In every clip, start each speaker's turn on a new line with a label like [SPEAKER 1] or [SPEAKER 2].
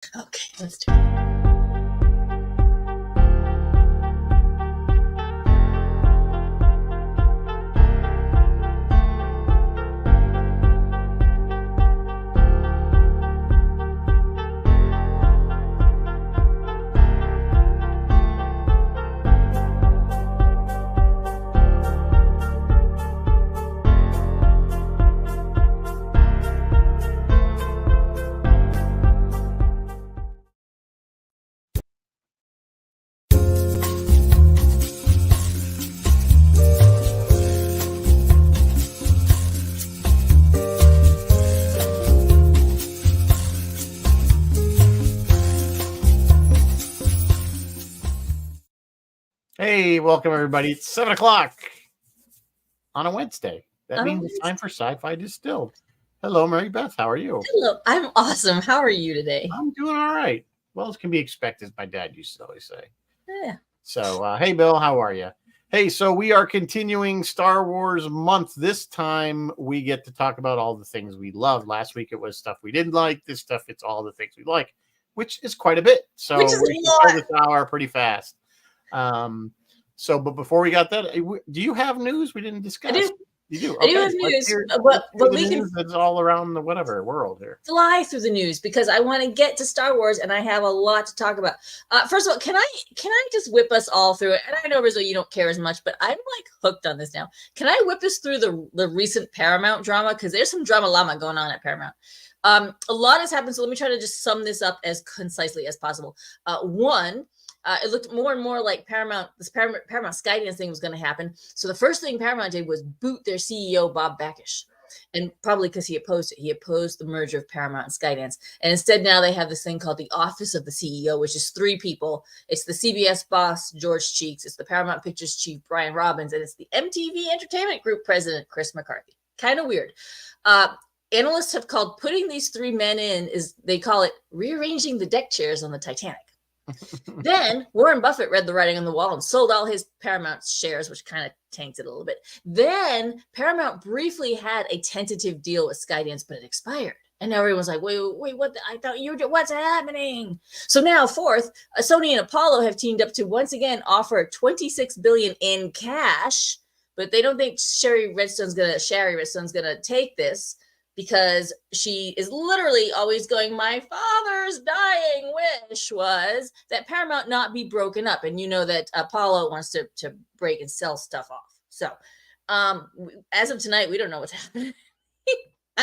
[SPEAKER 1] Okay, let's do it.
[SPEAKER 2] Hey, welcome everybody. It's 7 o'clock on a Wednesday. That means it's time for Sci-Fi Distilled. Hello, Mary Beth. How are you?
[SPEAKER 1] Hello, I'm awesome. How are you today?
[SPEAKER 2] I'm doing all right. Well, as can be expected, my dad used to always say.
[SPEAKER 1] Yeah.
[SPEAKER 2] So, hey, Bill, how are you? Hey, so we are continuing Star Wars month. This time we get to talk about all the things we love. Last week it was stuff we didn't like. This stuff, it's all the things we like, which is quite a bit. So
[SPEAKER 1] Which is
[SPEAKER 2] we
[SPEAKER 1] a
[SPEAKER 2] can
[SPEAKER 1] lot.
[SPEAKER 2] fill this hour pretty fast. But before we got that, do you have news we didn't discuss?
[SPEAKER 1] I do.
[SPEAKER 2] You do.
[SPEAKER 1] I do have news, but we can
[SPEAKER 2] that's all around the whatever world here.
[SPEAKER 1] fly through the news because I want to get to Star Wars and I have a lot to talk about. First of all, can I just whip us all through it? And I know, Rizzo, you don't care as much, but I'm like hooked on this now. Can I whip us through the recent Paramount drama? Because there's some drama llama going on at Paramount. A lot has happened, so let me try to just sum this up as concisely as possible. One, it looked more and more like Paramount Skydance thing was going to happen. So the first thing Paramount did was boot their CEO, Bob Bakish. And probably because he opposed it. He opposed the merger of Paramount and Skydance. And instead now they have this thing called the Office of the CEO, which is 3 people. It's the CBS boss, George Cheeks. It's the Paramount Pictures chief, Brian Robbins. And it's the MTV Entertainment Group president, Chris McCarthy. Kind of weird. Analysts have called putting these 3 men in, they call it rearranging the deck chairs on the Titanic. Then Warren Buffett read the writing on the wall and sold all his Paramount shares, which kind of tanked it a little bit. Then Paramount briefly had a tentative deal with Skydance, but it expired. And now everyone's like, wait, what? I thought you were, what's happening? So now, fourth, Sony and Apollo have teamed up to once again offer $26 billion in cash, but they don't think Sherry Redstone's gonna take this, because she is literally always going, my father's dying wish was that Paramount not be broken up. And you know that Apollo wants to break and sell stuff off. So as of tonight, we don't know what's happening.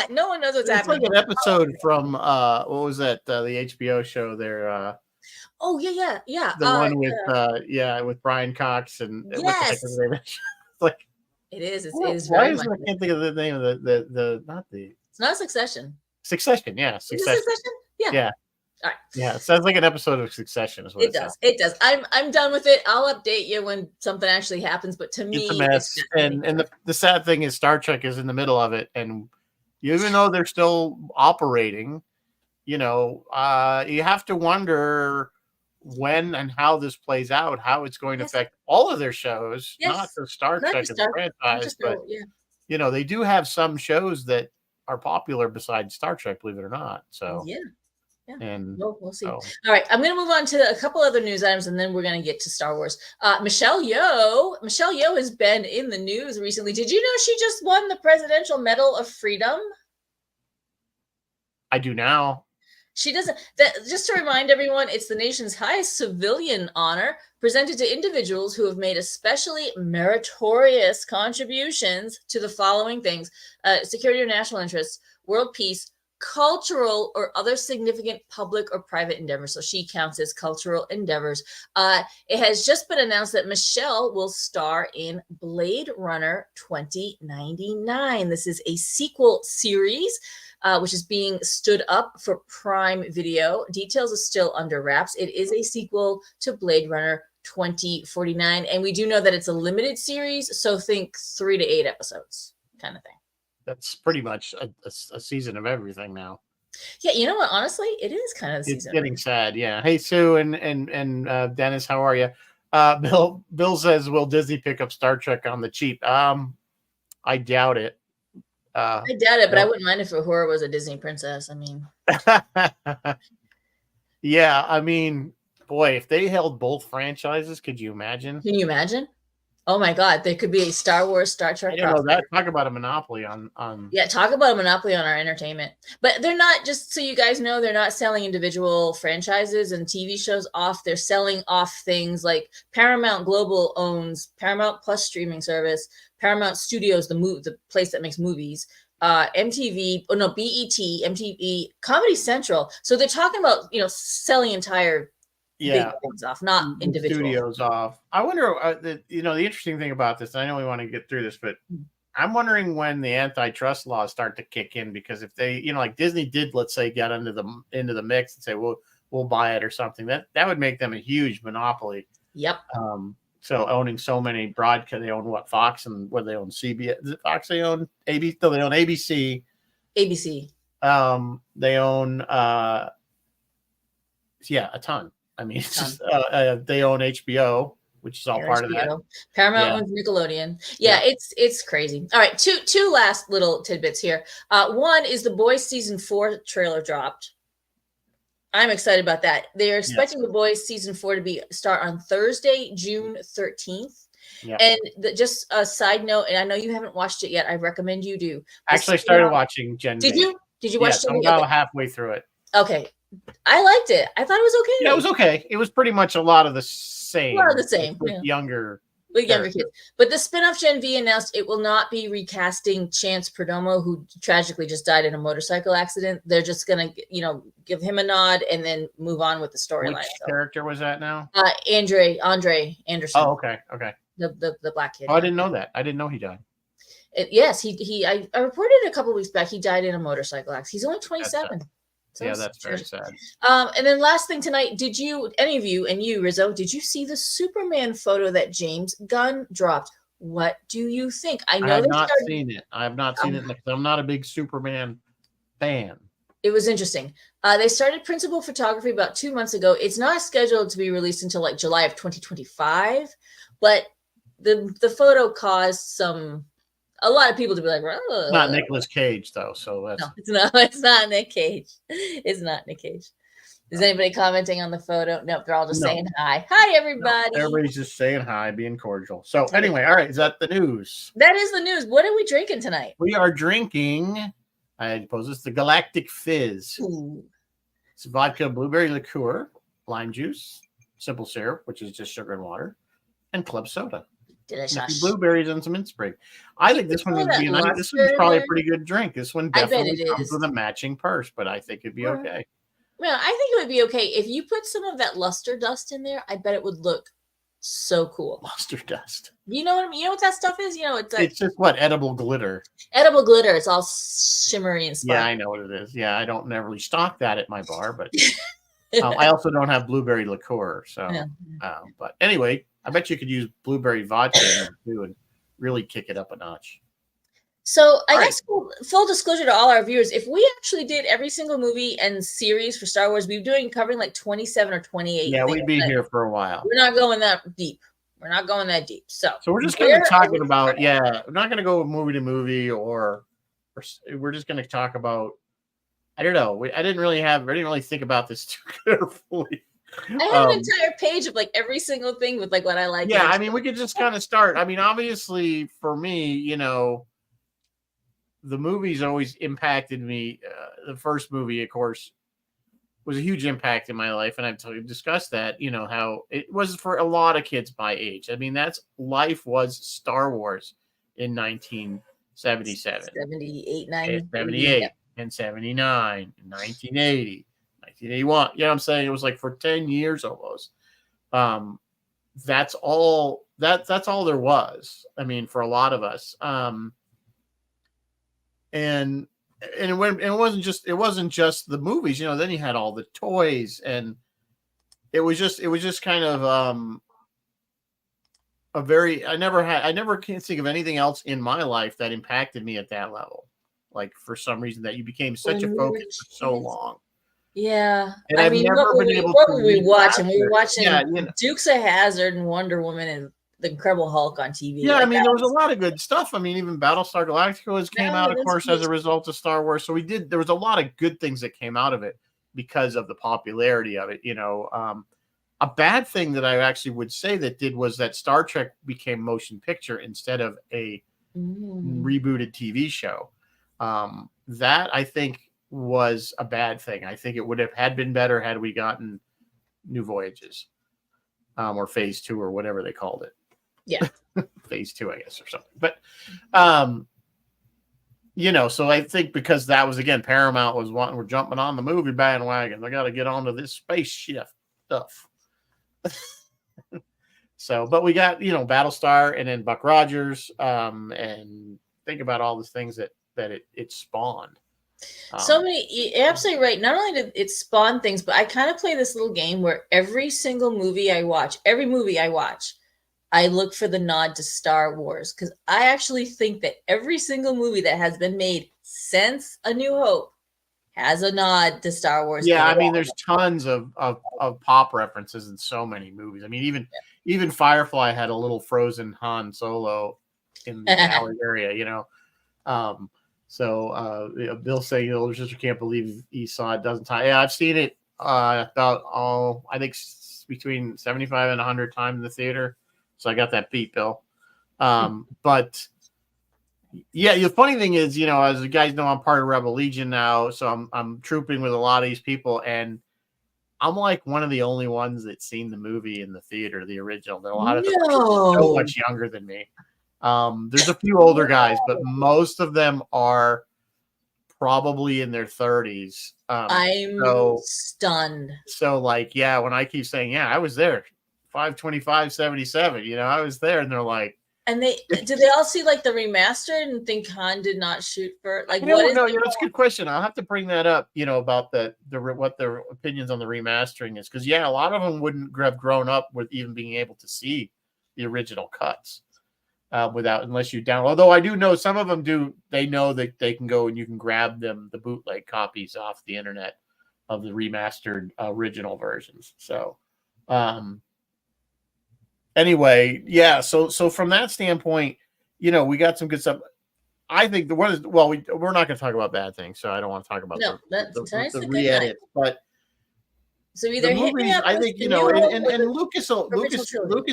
[SPEAKER 1] No one knows what's happening.
[SPEAKER 2] It's like an episode from, what was that, the HBO show there?
[SPEAKER 1] Oh, yeah.
[SPEAKER 2] The one with, with Brian Cox and
[SPEAKER 1] yes.
[SPEAKER 2] What the heck is the name? It's like,
[SPEAKER 1] it is. It is
[SPEAKER 2] why
[SPEAKER 1] very
[SPEAKER 2] is
[SPEAKER 1] much.
[SPEAKER 2] I can't think of the name of
[SPEAKER 1] It's not Succession.
[SPEAKER 2] Succession, yeah.
[SPEAKER 1] Succession? Yeah.
[SPEAKER 2] All right. Yeah, it sounds like an episode of Succession. Is what
[SPEAKER 1] it does. It does. I'm done with it. I'll update you when something actually happens. But to me,
[SPEAKER 2] it's a mess. And the sad thing is, Star Trek is in the middle of it, and even though they're still operating, you have to wonder when and how this plays out, how it's going to affect all of their shows, not just Star Trek as a franchise, but they do have some shows that are popular besides Star Trek, believe it or not. So
[SPEAKER 1] yeah.
[SPEAKER 2] And
[SPEAKER 1] we'll see. All right, I'm going to move on to a couple other news items, and then we're going to get to Star Wars. Michelle Yeoh has been in the news recently. Did you know she just won the Presidential Medal of Freedom?
[SPEAKER 2] I do now.
[SPEAKER 1] She doesn't. Just to remind everyone, it's the nation's highest civilian honor presented to individuals who have made especially meritorious contributions to the following things: security or national interests, world peace, cultural or other significant public or private endeavors. So she counts as cultural endeavors. It has just been announced that Michelle will star in Blade Runner 2099. This is a sequel series, which is being stood up for Prime Video. Details are still under wraps. It is a sequel to Blade Runner 2049. And we do know that it's a limited series. So think 3 to 8 episodes kind of thing.
[SPEAKER 2] That's pretty much a season of everything now.
[SPEAKER 1] Yeah, you know what? Honestly, it is kind of a season.
[SPEAKER 2] It's getting sad. Yeah. Hey, Sue and Dennis, how are you? Bill says, will Disney pick up Star Trek on the cheap? I doubt it.
[SPEAKER 1] I doubt it, but I wouldn't mind if Uhura was a Disney princess. I mean,
[SPEAKER 2] Yeah, I mean, boy, if they held both franchises, could you imagine?
[SPEAKER 1] Can you imagine? Oh my God, there could be a Star Wars, Star
[SPEAKER 2] I
[SPEAKER 1] Trek
[SPEAKER 2] don't know that.
[SPEAKER 1] crossover.
[SPEAKER 2] Talk about a monopoly on.
[SPEAKER 1] Yeah, talk about a monopoly on our entertainment. But they're not, just so you guys know, they're not selling individual franchises and TV shows off. They're selling off things like Paramount Global owns Paramount Plus streaming service, Paramount Studios, the place that makes movies, MTV, oh no, BET, MTV, Comedy Central. So they're talking about, selling entire big
[SPEAKER 2] Yeah,
[SPEAKER 1] things off, not
[SPEAKER 2] the
[SPEAKER 1] individual.
[SPEAKER 2] studios off. I wonder. The interesting thing about this. I know we want to get through this, but I'm wondering when the antitrust laws start to kick in, because if they, like Disney did, let's say, get into the mix and say, we'll buy it or something, that would make them a huge monopoly.
[SPEAKER 1] Yep.
[SPEAKER 2] So owning so many broadcast, they own what, Fox, and what, they own CBS, is it Fox they own? ABC, no, they own ABC.
[SPEAKER 1] ABC.
[SPEAKER 2] They own a ton. I mean, it's just they own HBO, which is all part of that.
[SPEAKER 1] Paramount owns Nickelodeon. Yeah, it's crazy. All right, two last little tidbits here. One is The Boys season 4 trailer dropped. I'm excited about that. They are expecting The Boys season 4 to start on Thursday, June 13th. Yep. And just a side note, and I know you haven't watched it yet. I recommend you do.
[SPEAKER 2] Actually, I started watching Gen V.
[SPEAKER 1] Did you? Did you watch it?
[SPEAKER 2] I'm about halfway through it.
[SPEAKER 1] Okay. I liked it. I thought it was okay.
[SPEAKER 2] Yeah, it was okay. It was pretty much a lot of the same.
[SPEAKER 1] A lot of the same.
[SPEAKER 2] With younger
[SPEAKER 1] kids. But the spin-off Gen V announced it will not be recasting Chance Perdomo, who tragically just died in a motorcycle accident. They're just going to, give him a nod and then move on with the storyline.
[SPEAKER 2] Which character was that now?
[SPEAKER 1] Andre Anderson.
[SPEAKER 2] Oh, okay. Okay.
[SPEAKER 1] The black kid.
[SPEAKER 2] Oh, I didn't know that. I didn't know he died.
[SPEAKER 1] Yes, I reported a couple of weeks back he died in a motorcycle accident. He's only 27.
[SPEAKER 2] That's very sad.
[SPEAKER 1] And then last thing tonight, did you, any of you, and you, Rizzo, did you see the Superman photo that James Gunn dropped? What do you think? I have
[SPEAKER 2] not seen it. I have not seen it because I'm not a big Superman fan.
[SPEAKER 1] It was interesting. They started principal photography about 2 months ago. It's not scheduled to be released until like July of 2025, but the photo caused a lot of people to be like,
[SPEAKER 2] it's not Nicolas Cage though, so that's
[SPEAKER 1] no, it's not Nick Cage. It's not Nick Cage. Is anybody commenting on the photo? Nope, they're all just saying hi. Hi, everybody.
[SPEAKER 2] No, everybody's just saying hi, being cordial. So anyway, all right, is that the news?
[SPEAKER 1] That is the news. What are we drinking tonight?
[SPEAKER 2] We are drinking, I suppose it's the Galactic Fizz.
[SPEAKER 1] Ooh.
[SPEAKER 2] It's vodka, blueberry liqueur, lime juice, simple syrup, which is just sugar and water, and club soda.
[SPEAKER 1] Delicious.
[SPEAKER 2] Blueberries and some mint sprig. I think this one would be nice. This one's probably a pretty good drink. This one definitely comes with a matching purse, but I think it'd be okay.
[SPEAKER 1] Well, I think it would be okay if you put some of that luster dust in there. I bet it would look so cool.
[SPEAKER 2] Luster dust.
[SPEAKER 1] You know what I mean? You know what that stuff is?
[SPEAKER 2] It's just what, edible glitter.
[SPEAKER 1] Edible glitter. It's all shimmery and sparkly.
[SPEAKER 2] Yeah, I know what it is. Yeah, I don't never really stock that at my bar, but I also don't have blueberry liqueur. So, but anyway. I bet you could use blueberry vodka in there too and really kick it up a notch.
[SPEAKER 1] So I guess full disclosure to all our viewers, if we actually did every single movie and series for Star Wars, we'd be covering like 27 or 28.
[SPEAKER 2] Yeah, we'd be here for a while.
[SPEAKER 1] We're not going that deep. So
[SPEAKER 2] we're just going to be talking about, we're not going to go movie to movie or we're just going to talk about, I don't know. I didn't really think about this too carefully.
[SPEAKER 1] I have an entire page of like every single thing with like what I like.
[SPEAKER 2] Yeah, I mean, we could just kind of start. I mean, obviously for me, the movies always impacted me. The first movie, of course, was a huge impact in my life. And I've discussed that, how it was for a lot of kids my age. I mean, life was Star Wars in 1977.
[SPEAKER 1] 78,
[SPEAKER 2] 78 and 79, 1980. 1981. You know what I'm saying? It was like for 10 years almost. That's all there was. I mean, for a lot of us. And it wasn't just the movies, then you had all the toys, and it was just kind of I never can think of anything else in my life that impacted me at that level. Like for some reason that you became such a focus for so long.
[SPEAKER 1] Yeah,
[SPEAKER 2] and I mean, what were
[SPEAKER 1] we watching? We were watching Dukes of Hazzard and Wonder Woman and the Incredible Hulk on TV.
[SPEAKER 2] Yeah, I mean, there was a lot of good stuff. I mean, even Battlestar Galactica came out, of course, as a result of Star Wars. So there was a lot of good things that came out of it. because of the popularity of it. A bad thing that I actually would say that did was that Star Trek became motion picture instead of a rebooted TV show. That I think was a bad thing. I think it would have had been better had we gotten New Voyages, or Phase 2 or whatever they called it.
[SPEAKER 1] Yeah.
[SPEAKER 2] Phase 2, I guess, or something. But, so I think because that was, again, Paramount was we're jumping on the movie bandwagon. They got to get onto this spaceship stuff. So, but we got, Battlestar and then Buck Rogers, and think about all the things that it spawned.
[SPEAKER 1] So many, you're absolutely right. Not only did it spawn things, but I kind of play this little game where every movie I watch, I look for the nod to Star Wars, because I actually think that every single movie that has been made since A New Hope has a nod to Star Wars.
[SPEAKER 2] Yeah, I mean, there's tons of pop references in so many movies. I mean, even Firefly had a little frozen Han Solo in the alley area, So Bill saying, your older sister can't believe he saw it doesn't tie. Yeah, I've seen it about I think between 75 and 100 times in the theater. So I got that beat, Bill. But yeah, the funny thing is, as you guys know, I'm part of Rebel Legion now, so I'm trooping with a lot of these people, and I'm like one of the only ones that's seen the movie in the theater, the original. There are a lot of them so much younger than me. There's a few older guys, but most of them are probably in their 30s.
[SPEAKER 1] I'm stunned.
[SPEAKER 2] So when I keep saying, I was there, 5/25/77, I was there, and they're like,
[SPEAKER 1] and do they all see like the remastered and think Han did not shoot for like
[SPEAKER 2] what is? No, that's a good question. I'll have to bring that up. About the what their opinions on the remastering is, because a lot of them wouldn't have grown up with even being able to see the original cuts. Unless you download. Although I do know some of them do. They know that they can go and you can grab the bootleg copies off the internet of the remastered original versions. So, anyway, So from that standpoint, we got some good stuff. I think we're not going to talk about bad things, so I don't want to talk about the re-edit. But
[SPEAKER 1] so either
[SPEAKER 2] the movies, I think, and Lucas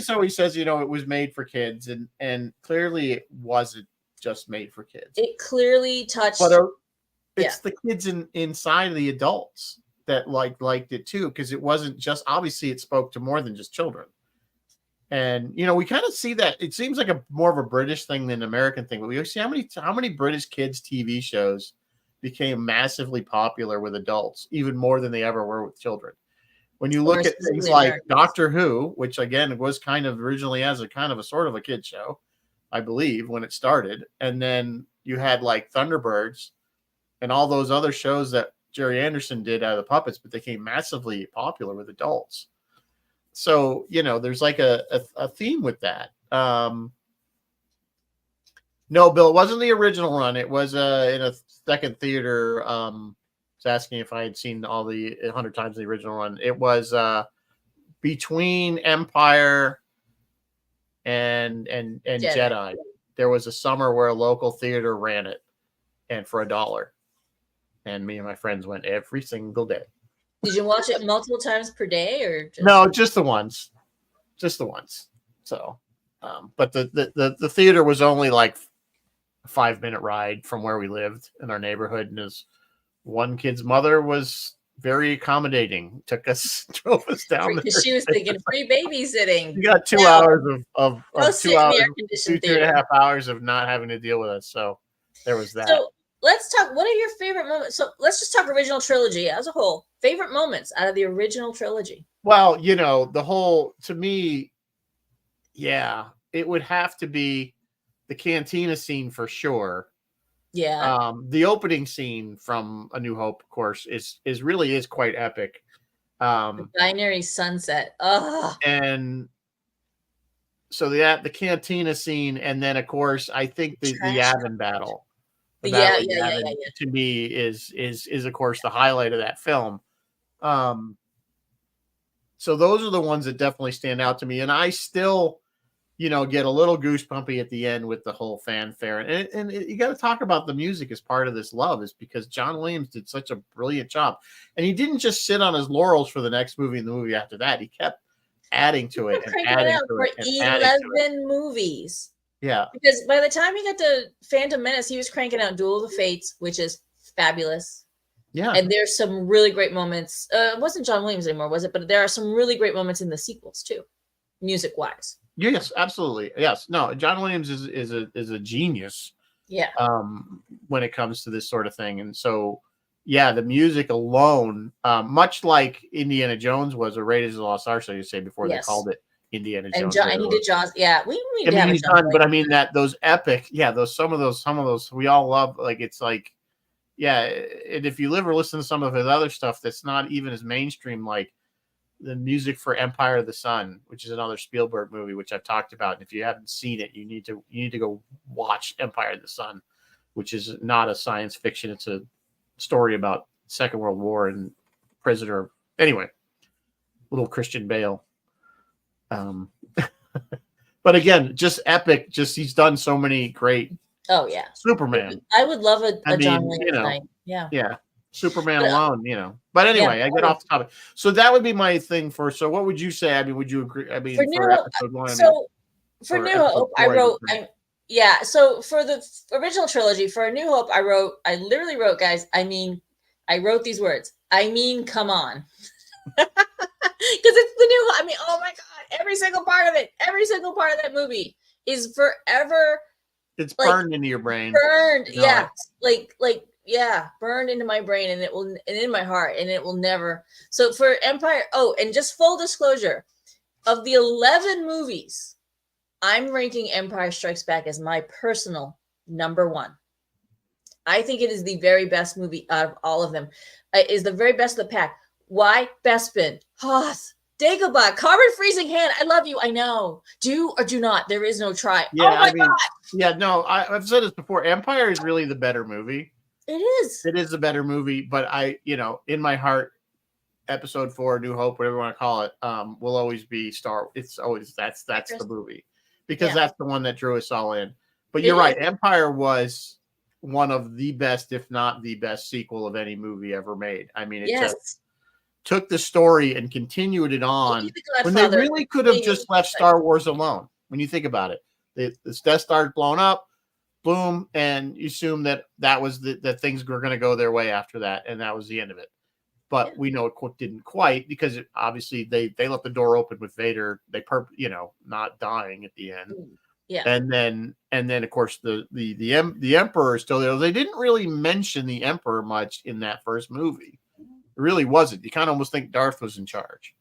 [SPEAKER 2] always says, it was made for kids, and clearly it wasn't just made for kids.
[SPEAKER 1] It clearly touched.
[SPEAKER 2] But it's the kids inside of the adults that liked it too, because it wasn't just, obviously it spoke to more than just children. And we kind of see that it seems like more of a British thing than an American thing, but we see how many British kids TV shows became massively popular with adults, even more than they ever were with children. When you look at things like Doctor Who, which again was kind of originally as a kind of a sort of a kid show, I believe, when it started, and then you had like Thunderbirds and all those other shows that Jerry Anderson did out of the puppets, but they became massively popular with adults. So, there's like a theme with that. No, Bill, it wasn't the original run. It was in a second theater. Was asking if I had seen all the 100 times the original run. It was between Empire and Jedi. There was a summer where a local theater ran it, and for $1. And me and my friends went every single day.
[SPEAKER 1] Did you watch it multiple times per day, or
[SPEAKER 2] no? Just the once. So, but the theater was only like a 5-minute ride from where we lived in our neighborhood, and his one kid's mother was very accommodating. Drove us down there.
[SPEAKER 1] She was thinking free babysitting.
[SPEAKER 2] You got 2 hours of 2 hours, 2.5 hours of not having to deal with us. So there was that.
[SPEAKER 1] So let's talk. What are your favorite moments? So let's just talk original trilogy as a whole. Favorite moments out of the original trilogy.
[SPEAKER 2] Well, the whole, to me, it would have to be the cantina scene for sure.
[SPEAKER 1] Yeah.
[SPEAKER 2] The opening scene from A New Hope, of course, is really quite epic.
[SPEAKER 1] The binary sunset. Ugh.
[SPEAKER 2] And so the cantina scene, and then of course I think the Yavin battle. To me is of course the highlight of that film. So those are the ones that definitely stand out to me, and I still get a little goosebumpy at the end with the whole fanfare. And you got to talk about the music as part of this love, is because John Williams did such a brilliant job. And he didn't just sit on his laurels for the next movie and the movie after that. He kept adding to it and
[SPEAKER 1] Cranking it
[SPEAKER 2] adding
[SPEAKER 1] out
[SPEAKER 2] to
[SPEAKER 1] for
[SPEAKER 2] it and adding to it.
[SPEAKER 1] 11 movies.
[SPEAKER 2] Yeah.
[SPEAKER 1] Because by the time he got to Phantom Menace, he was cranking out Duel of the Fates, which is fabulous.
[SPEAKER 2] Yeah.
[SPEAKER 1] And there's some really great moments. It wasn't John Williams anymore, was it? But there are some really great moments in the sequels too, music-wise.
[SPEAKER 2] Yes, absolutely. Yes. No, John Williams is a genius.
[SPEAKER 1] Yeah.
[SPEAKER 2] When it comes to this sort of thing. And so, yeah, the music alone, much like Indiana Jones was, or Raiders of the Lost Ark, so you say before they called it Indiana Jones.
[SPEAKER 1] And he did Jaws. Yeah, we need to have
[SPEAKER 2] he's done, but I mean that those epic, some of those we all love. Like it's like, yeah, and if you live or listen to some of his other stuff that's not even as mainstream, like the music for Empire of the Sun, which is another Spielberg movie, which I've talked about. And if you haven't seen it, you need to go watch Empire of the Sun, which is not a science fiction. It's a story about Second World War and prisoner. Anyway, little Christian Bale. But again, just epic. Just he's done so many great.
[SPEAKER 1] Oh yeah,
[SPEAKER 2] Superman.
[SPEAKER 1] I would love a John Williams night. Yeah.
[SPEAKER 2] Yeah. Superman alone, But anyway, I get off the topic. So that would be my thing for. So what would you say? I mean, would you agree? I mean, for episode 1.
[SPEAKER 1] So for New Hope, I wrote. So for the original trilogy, for A New Hope, I literally wrote, guys. I mean, I wrote these words. I mean, come on, because it's the new. I mean, oh my god, every single part of it, every single part of that movie is forever.
[SPEAKER 2] It's burned into your brain.
[SPEAKER 1] Burned, yeah, burned into my brain, and in my heart, and it will never. So for Empire, and just full disclosure, of the 11 movies, I'm ranking Empire Strikes Back as my personal number 1. I think it is the very best movie out of all of them. It is the very best of the pack. Why? Bespin, Hoth, Dagobah, Carbon Freezing Hand. I love you. I know. Do or do not. There is no try.
[SPEAKER 2] Yeah,
[SPEAKER 1] oh my god.
[SPEAKER 2] Yeah, no. I've said this before. Empire is really the better movie.
[SPEAKER 1] It is.
[SPEAKER 2] It is a better movie, but in my heart, Episode 4, New Hope, whatever you want to call it, will always be Star. It's always that's the movie, because that's the one that drew us all in. But you're right. Empire was one of the best, if not the best, sequel of any movie ever made. I mean, it just took the story and continued it on when they really could have just left Star Wars alone. When you think about it, the Death Star blown up, boom, and you assume that was that things were going to go their way after that, and that was the end of it. But we know it didn't quite, because obviously they left the door open with Vader. They not dying at the end.
[SPEAKER 1] Yeah.
[SPEAKER 2] And then of course the Emperor is still there. They didn't really mention the Emperor much in that first movie. It really wasn't. You kind of almost think Darth was in charge.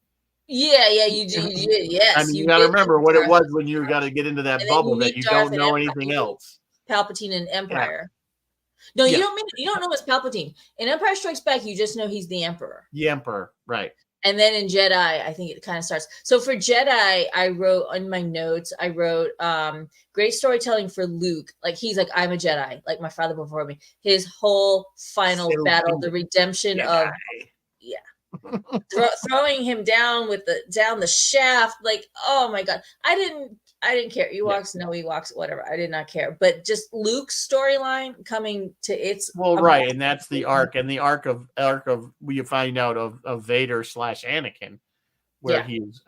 [SPEAKER 1] Yeah, you do. Yes.
[SPEAKER 2] I mean, you got to remember what it was when you got to get into that bubble that you don't know anything else.
[SPEAKER 1] Palpatine in Empire. No, you don't know it's Palpatine. In Empire Strikes Back, you just know he's the Emperor.
[SPEAKER 2] The Emperor, right.
[SPEAKER 1] And then in Jedi, I think it kind of starts. So for Jedi, I wrote on my notes, great storytelling for Luke. Like, he's like, I'm a Jedi, like my father before me. His whole final battle, the redemption of throwing him down down the shaft. Like, oh my God. I didn't care. Ewoks, no Ewoks, whatever. I did not care. But just Luke's storyline coming to its
[SPEAKER 2] right, and that's the arc, and the arc of we find out of Vader / Anakin, where he's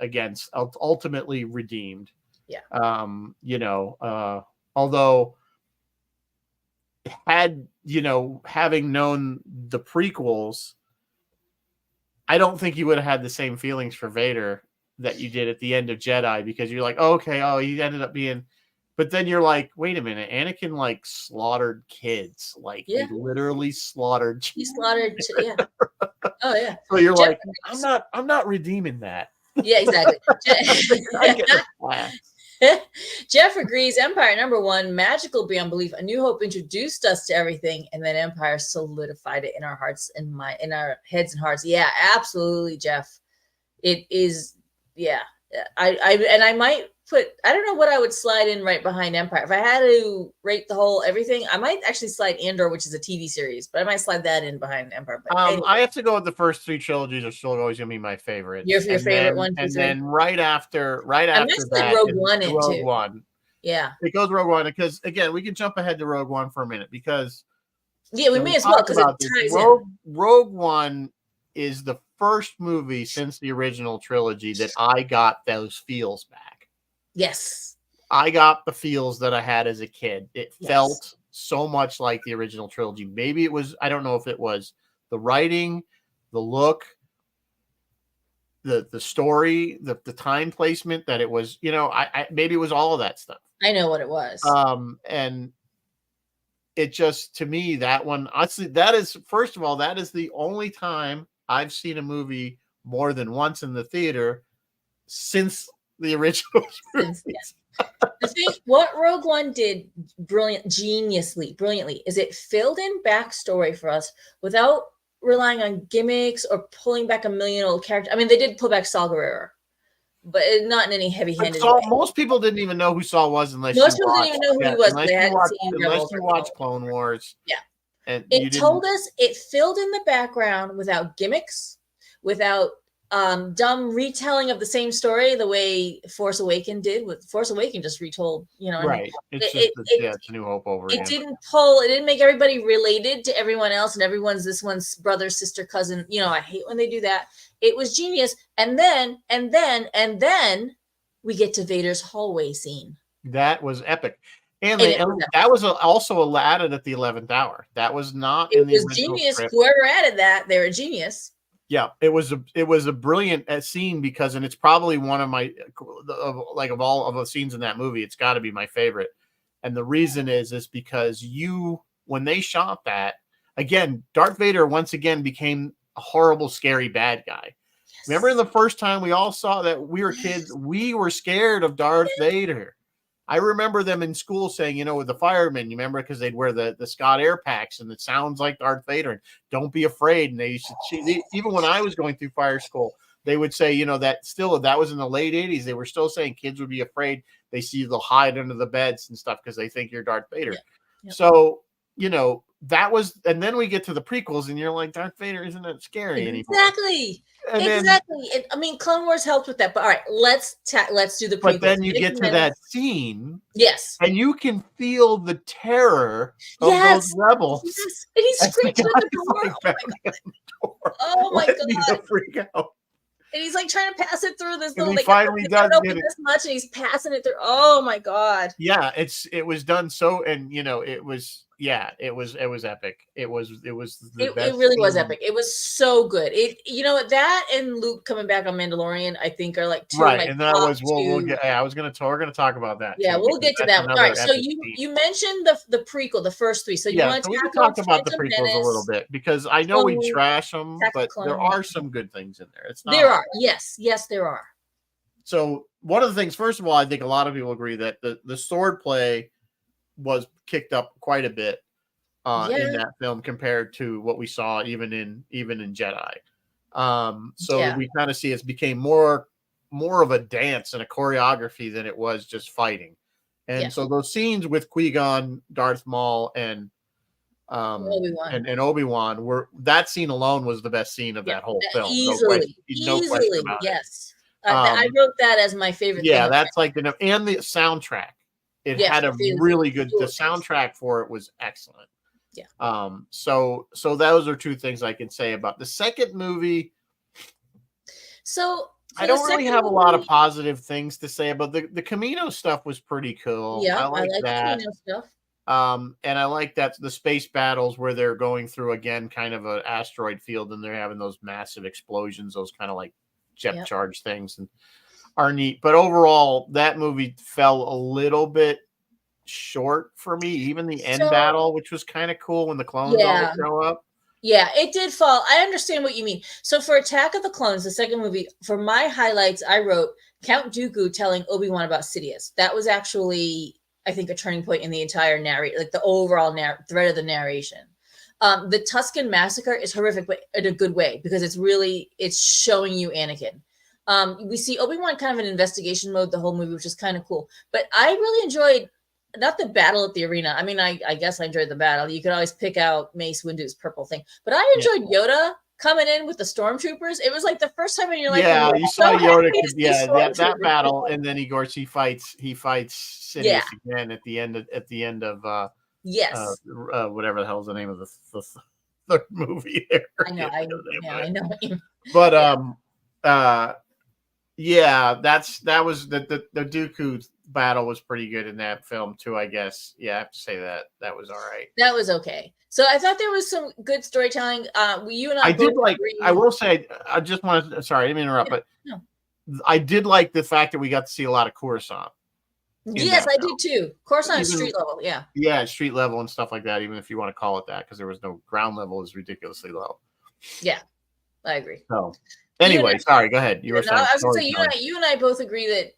[SPEAKER 2] ultimately redeemed.
[SPEAKER 1] Yeah.
[SPEAKER 2] Although having known the prequels, I don't think you would have had the same feelings for Vader that you did at the end of Jedi, because you're like, he ended up being, but then you're like, wait a minute, Anakin like slaughtered kids, like he literally slaughtered.
[SPEAKER 1] He slaughtered, Oh yeah.
[SPEAKER 2] So you're like, I'm not redeeming that.
[SPEAKER 1] Yeah, exactly. Jeff agrees. Empire number 1, magical beyond belief. A New Hope introduced us to everything, and then Empire solidified it in our hearts and in our heads and hearts. Yeah, absolutely, Jeff. It is. Yeah, I might I don't know what I would slide in right behind Empire. If I had to rate the whole everything, I might actually slide Andor, which is a TV series, but I might slide that in behind Empire. But anyway,
[SPEAKER 2] I have to go with the first three trilogies are still always gonna be my favorites.
[SPEAKER 1] your favorite one, two,
[SPEAKER 2] And
[SPEAKER 1] three.
[SPEAKER 2] then right after
[SPEAKER 1] I might slide
[SPEAKER 2] that
[SPEAKER 1] Rogue
[SPEAKER 2] is
[SPEAKER 1] One in
[SPEAKER 2] Rogue
[SPEAKER 1] too.
[SPEAKER 2] One.
[SPEAKER 1] Yeah.
[SPEAKER 2] It goes Rogue One because again, we can jump ahead to Rogue One for a minute because
[SPEAKER 1] Yeah, we may as well because it ties
[SPEAKER 2] Rogue One is the first movie since the original trilogy that I got those feels back.
[SPEAKER 1] Yes.
[SPEAKER 2] I got the feels that I had as a kid. It felt so much like the original trilogy. Maybe it was, I don't know if it was the writing, the look, the story, the time placement that it was, I maybe it was all of that stuff.
[SPEAKER 1] I know what it was.
[SPEAKER 2] And it just, to me, that one, honestly, that is, first of all, that is the only time I've seen a movie more than once in the theater since the original.
[SPEAKER 1] The thing, what Rogue One did brilliantly, is it filled in backstory for us without relying on gimmicks or pulling back a million old characters. I mean, they did pull back Saw Gerrera, but not in any heavy-handed way.
[SPEAKER 2] Most people didn't even know who Saw was unless
[SPEAKER 1] most people didn't even know who he was.
[SPEAKER 2] Unless you watch Clone Wars.
[SPEAKER 1] Yeah.
[SPEAKER 2] And
[SPEAKER 1] it told us, it filled in the background without gimmicks, without dumb retelling of the same story the way Force Awakens did. With Force Awakens just retold,
[SPEAKER 2] right. It's a New Hope over again.
[SPEAKER 1] It didn't make everybody related to everyone else and everyone's this one's brother, sister, cousin. I hate when they do that. It was genius. And then we get to Vader's hallway scene.
[SPEAKER 2] That was epic. And that was also added at the 11th hour. That was not in the original
[SPEAKER 1] genius.
[SPEAKER 2] Script.
[SPEAKER 1] Whoever added that, they're a genius.
[SPEAKER 2] Yeah, it was a brilliant scene because, and it's probably one of my of all of the scenes in that movie, it's got to be my favorite. And the reason is because when they shot that again, Darth Vader once again became a horrible, scary bad guy. Yes. Remember the first time we all saw that we were kids, we were scared of Darth Vader. I remember them in school saying, with the firemen, you remember, because they'd wear the Scott Air Packs and it sounds like Darth Vader and don't be afraid. And they used to, even when I was going through fire school, they would say, that was in the late 80s. They were still saying kids would be afraid. They see they'll hide under the beds and stuff because they think you're Darth Vader. Yeah. Yep. So, that was, and then we get to the prequels and you're like, Darth Vader isn't that scary anymore.
[SPEAKER 1] Exactly. Clone Wars helped with that. But all right, let's do the prequels.
[SPEAKER 2] But then you get to that scene.
[SPEAKER 1] Yes.
[SPEAKER 2] And you can feel the terror of those rebels.
[SPEAKER 1] Yes. And he's screeching at the door. Oh my God.
[SPEAKER 2] Freak out.
[SPEAKER 1] And he's like trying to pass it through this little.
[SPEAKER 2] He finally does get it
[SPEAKER 1] this much, and he's passing it through. Oh my God!
[SPEAKER 2] Yeah, it was done so, and it was epic. It was the best.
[SPEAKER 1] It really was epic. It was so good. That and Luke coming back on Mandalorian, I think, are like two.
[SPEAKER 2] Right, and that was we're gonna talk about that.
[SPEAKER 1] Yeah, we'll get to that one. All right, so you mentioned the prequel, the first three. So you want to
[SPEAKER 2] talk about the prequels a little bit because I know we trash them, but there are some good things in there. It's not.
[SPEAKER 1] There are, yes, there are.
[SPEAKER 2] So one of the things, first of all, I think a lot of people agree that the sword play was kicked up quite a bit in that film compared to what we saw even in Jedi. We kind of see it became more of a dance and a choreography than it was just fighting. And so those scenes with Qui-Gon, Darth Maul, and Obi-Wan were, that scene alone was the best scene of that whole film.
[SPEAKER 1] Easily.
[SPEAKER 2] No question about it.
[SPEAKER 1] I wrote that as my favorite.
[SPEAKER 2] Yeah, that's and the soundtrack. It had a really good. The soundtrack for it was excellent. Yeah. So those are two things I can say about the second movie.
[SPEAKER 1] So
[SPEAKER 2] I don't really have a lot of positive things to say about the Camino stuff. Was pretty cool.
[SPEAKER 1] Yeah,
[SPEAKER 2] I like that.
[SPEAKER 1] Camino stuff.
[SPEAKER 2] And I like that the space battles where they're going through again kind of an asteroid field and they're having those massive explosions, those kind of like jet charge things, and are neat. But overall, that movie fell a little bit short for me. Even the end battle, which was kind of cool when the clones all show up.
[SPEAKER 1] Yeah, it did fall. I understand what you mean. So for Attack of the Clones, the second movie, for my highlights, I wrote Count Dooku telling Obi-Wan about Sidious. That was actually, I think, a turning point in the entire narrative, like the overall thread of the narration. The Tusken Massacre is horrific, but in a good way, because it's showing you Anakin. We see Obi-Wan kind of in investigation mode the whole movie, which is kind of cool. But I really enjoyed not the battle at the arena. I mean, I guess I enjoyed the battle. You could always pick out Mace Windu's purple thing, but I enjoyed Yoda coming in with the stormtroopers. It was like the first time in your life.
[SPEAKER 2] Yeah, you saw Yoda. Yeah, that battle,
[SPEAKER 1] people.
[SPEAKER 2] and then he fights Sidious again at the end of
[SPEAKER 1] yes,
[SPEAKER 2] whatever the hell's the name of the third movie there.
[SPEAKER 1] I know. I know.
[SPEAKER 2] But yeah, that was the Dooku battle was pretty good in that film too, I guess. Yeah, I have to say that was all right.
[SPEAKER 1] That was okay. So I thought there was some good storytelling. You and I
[SPEAKER 2] did like. I will say, I just want to. Sorry, I didn't interrupt, but I did like the fact that we got to see a lot of Coruscant.
[SPEAKER 1] Yes, I did too. Coruscant street level, yeah.
[SPEAKER 2] Yeah, street level and stuff like that. Even if you want to call it that, because there was no ground level, is ridiculously low.
[SPEAKER 1] Yeah, I agree.
[SPEAKER 2] So anyway, sorry. Go ahead. You were saying.
[SPEAKER 1] I was going to say you and I both agree that